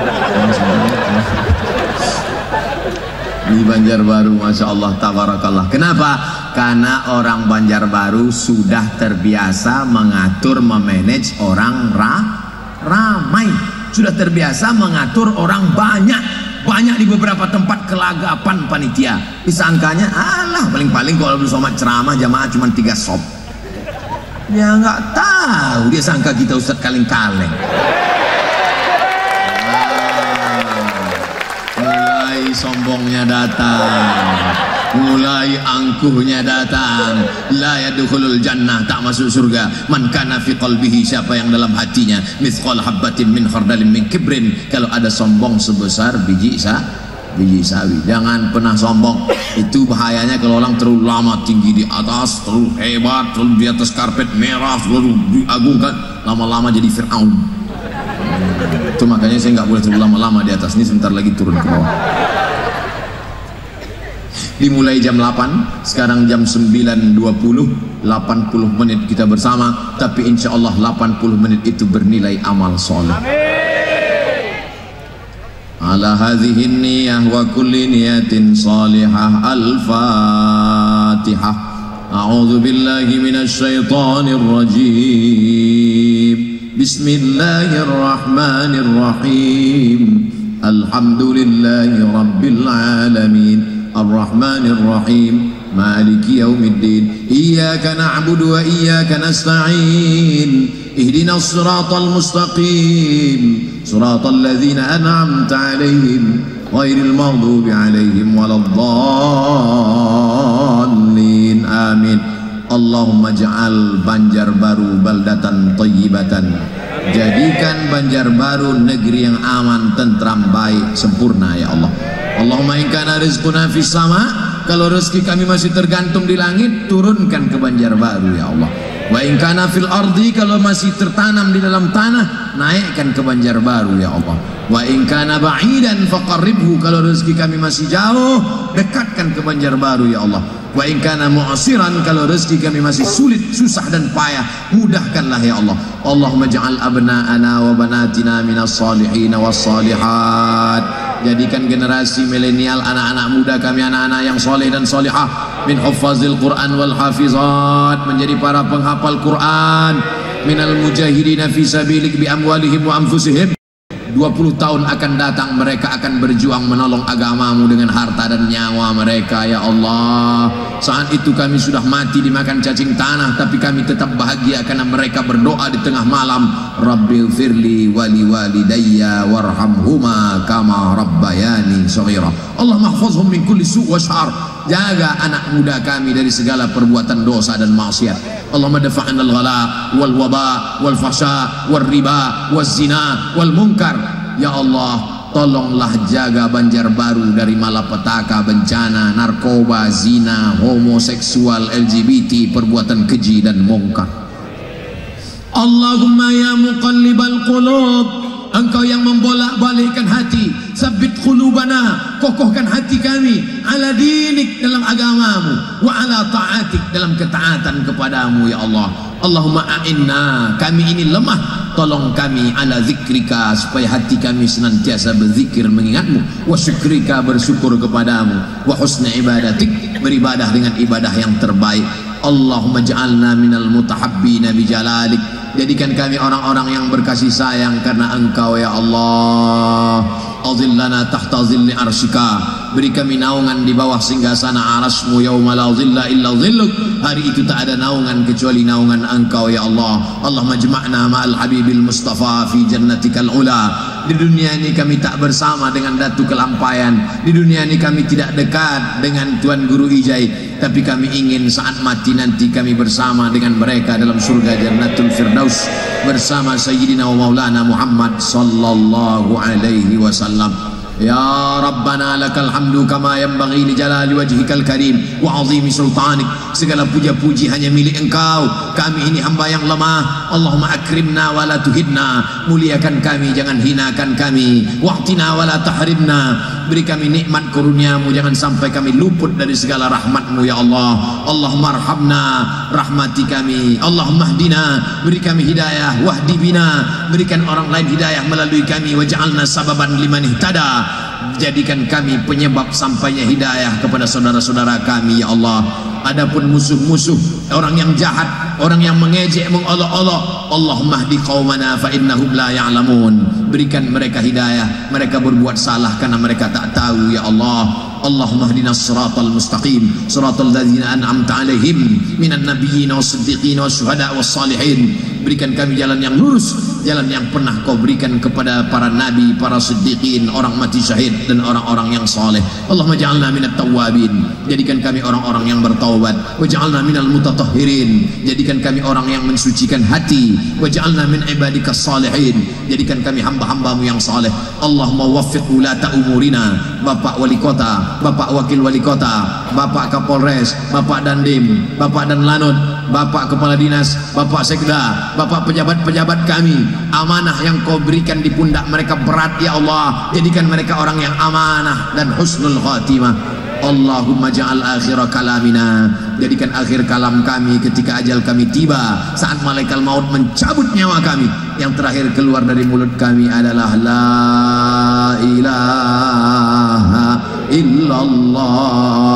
Speaker 3: Di Banjarbaru, masya Allah, tabarakallah. Kenapa? Karena orang Banjarbaru sudah terbiasa mengatur, memanage orang ramai, sudah terbiasa mengatur orang banyak di beberapa tempat kelagapan panitia. Disangkanya, alah paling-paling kalau Abdul Somad ceramah jamaah cuma 3 sop. Ya nggak tahu, dia sangka kita Ustadz kaleng-kaleng. Sombongnya datang, mulai angkuhnya datang. La yadkhulul jannah, tak masuk surga man kana fi qalbihi, siapa yang dalam hatinya mithqal habbatin min khardalin min kibrin, kalau ada sombong sebesar biji sawi. Jangan pernah sombong, itu bahayanya. Kalau orang terlalu lama tinggi di atas, terlalu hebat, terlalu di atas karpet merah, terlalu diagungkan, lama-lama jadi Fir'aun. Itu makanya saya nggak boleh terlalu lama-lama di atas. Ini sebentar lagi turun ke bawah. Dimulai jam 8, sekarang jam 9.20, 80 menit kita bersama, tapi insya Allah 80 menit itu bernilai amal soleh. Ala hadhihi niyah wa kulli niyatin salihah. Al-Fatihah. A'udzu billahi minasy syaithanir rajim. Bismillahirrahmanirrahim. Alhamdulillahi rabbil alamin. Ar-Rahmanir Rahim. Maliki yaumiddin. Iyyaka na'budu wa iyyaka nasta'in. Ihdinas siratal mustaqim. Siratal ladzina an'amta 'alaihim ghairil maghdubi 'alaihim waladdallin. Amin. Allahumma ja'al Banjarbaru baldatan thayyibatan. Jadikan Banjarbaru negeri yang aman, tentram, baik, sempurna ya Allah. Allahumma in kana rizquna fis sama, kalau rezeki kami masih tergantung di langit, turunkan ke Banjarbaru ya Allah. Wa in kana fil ardi, kalau masih tertanam di dalam tanah, naikkan ke Banjarbaru ya Allah. Wa in kana ba'idan faqarribhu, kalau rezeki kami masih jauh, dekatkan ke Banjarbaru ya Allah. Wa in kana mu'asiran, kalau rezeki kami masih sulit, susah dan payah, mudahkanlah ya Allah. Allahumma ja'al abna'ana wa banatina minas salihin was salihat. Jadikan generasi milenial, anak-anak muda kami, anak-anak yang soleh dan solihah, min huffazil Quran wal hafizat, menjadi para penghafal Quran, minal mujahidina fi sabilik bi amwalihim wa anfusihim. 20 tahun akan datang mereka akan berjuang menolong agamamu dengan harta dan nyawa mereka ya Allah. Saat itu kami sudah mati dimakan cacing tanah, tapi kami tetap bahagia karena mereka berdoa di tengah malam, Rabbighfirli wali walidayya warhamhuma kama rabbayani shaghira. Allah mahfazhum min kulli su' wa syar. Jaga anak muda kami dari segala perbuatan dosa dan maksiat. Allahumma dafa'na al-ghala wal waba wal fahsya wal riba wal zina wal munkar. Ya Allah, tolonglah jaga Banjarbaru dari malapetaka, bencana, narkoba, zina, homoseksual, LGBT, perbuatan keji dan munkar. Allahumma ya muqallibal qulub, Engkau yang membolak-balikkan hati, sabbit qulubana, kokohkan hati kami, ala dinik, dalam agamamu, wa ala ta'atik, dalam ketaatan kepadamu ya Allah. Allahumma a'inna, kami ini lemah, tolong kami, ala zikrika, supaya hati kami senantiasa berzikir mengingatmu, wa syukrika, bersyukur kepadamu, wa husna ibadatik, beribadah dengan ibadah yang terbaik. Allahumma ja'alna minal mutahabbina bijalalik, jadikan kami orang-orang yang berkasih sayang karena Engkau ya Allah. Azillana tahta zilli arsyika, beri kami naungan di bawah singgasana arasmu yauma la dhilla illa dhilluk. Hari itu tak ada naungan kecuali naungan Engkau ya Allah. Allahumma jama'na ma'al habibil mustafa fi jannatikal ula. Di dunia ini kami tak bersama dengan Datu Kelampayan, di dunia ini kami tidak dekat dengan Tuan Guru Ijai, tapi kami ingin saat mati nanti kami bersama dengan mereka dalam surga Jannatul Firdaus bersama Sayyidina wa Maulana Muhammad sallallahu alaihi wasallam. Ya Rabbana lakal hamdu kama yanbaghi li jalali wajhikal karim wa azimi sultanik. Segala puja-puji hanya milik Engkau. Kami ini hamba yang lemah. Allahumma akrimna wa la tuhidna. Muliakan kami, jangan hinakan kami. Wa'tina wa la tahrimna. Beri kami nikmat kurniamu, jangan sampai kami luput dari segala rahmatmu ya Allah. Allahumma arhamna, rahmati kami. Allahumma hdina, beri kami hidayah. Wahdi bina, berikan orang lain hidayah melalui kami. Waj'alna sababan liman ihtada. Jadikan kami penyebab sampainya hidayah kepada saudara-saudara kami ya Allah. Adapun musuh-musuh, orang yang jahat, orang yang mengejek, mengolok-olok, Allahumma hdi qaumana fa innahum la ya'lamun. Berikan mereka hidayah, mereka berbuat salah karena mereka tak tahu ya Allah. Allahumma hdinas siratal mustaqim, siratal ladzina an'amta 'alaihim minan nabiyyin was-siddiqin wasyuhada was-salihin. Berikan kami jalan yang lurus, jalan yang pernah Kau berikan kepada para nabi, para siddiqin, orang mati syahid dan orang-orang yang saleh. Allahumma ja'alna minat tawwabin, jadikan kami orang-orang yang bertaubat. Waj'alna minal mutatahhirin, jadikan kami orang yang mensucikan hati. Waj'alna min ibadikas salihin, jadikan kami hamba-hambamu yang saleh. Allahumma waffiq ulata umurina, Bapak Wali Kota, Bapak Wakil Wali Kota, Bapak Kapolres, Bapak Dandim, Bapak Danlanut, Bapak Kepala Dinas, Bapak Sekda, Bapak pejabat-pejabat kami. Amanah yang Kau berikan di pundak mereka berat ya Allah. Jadikan mereka orang yang amanah dan husnul khatimah. Allahumma ja'al akhira kalamina, jadikan akhir kalam kami ketika ajal kami tiba, saat malaikat maut mencabut nyawa kami, yang terakhir keluar dari mulut kami adalah la ilaha illallah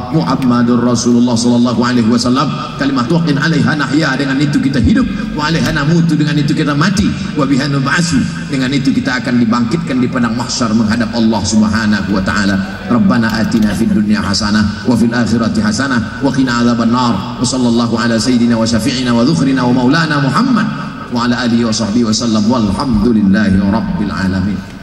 Speaker 3: Muhammadur Rasulullah sallallahu alaihi wasallam. Kalimah tuqin alaiha nahya, dengan itu kita hidup, wa alaiha namutu, dengan itu kita mati, wa biha nub'atsu, dengan itu kita akan dibangkitkan di padang mahsyar menghadap Allah Subhanahu wa taala. Rabbana atina fid dunya hasanah wa fil akhirati hasanah wa qina adzabannar. Wa sallallahu ala sayyidina wa syafi'ina wa dzukhrina wa maulana Muhammad wa ala alihi wa sahbihi wa sallam walhamdulillahi rabbil alamin.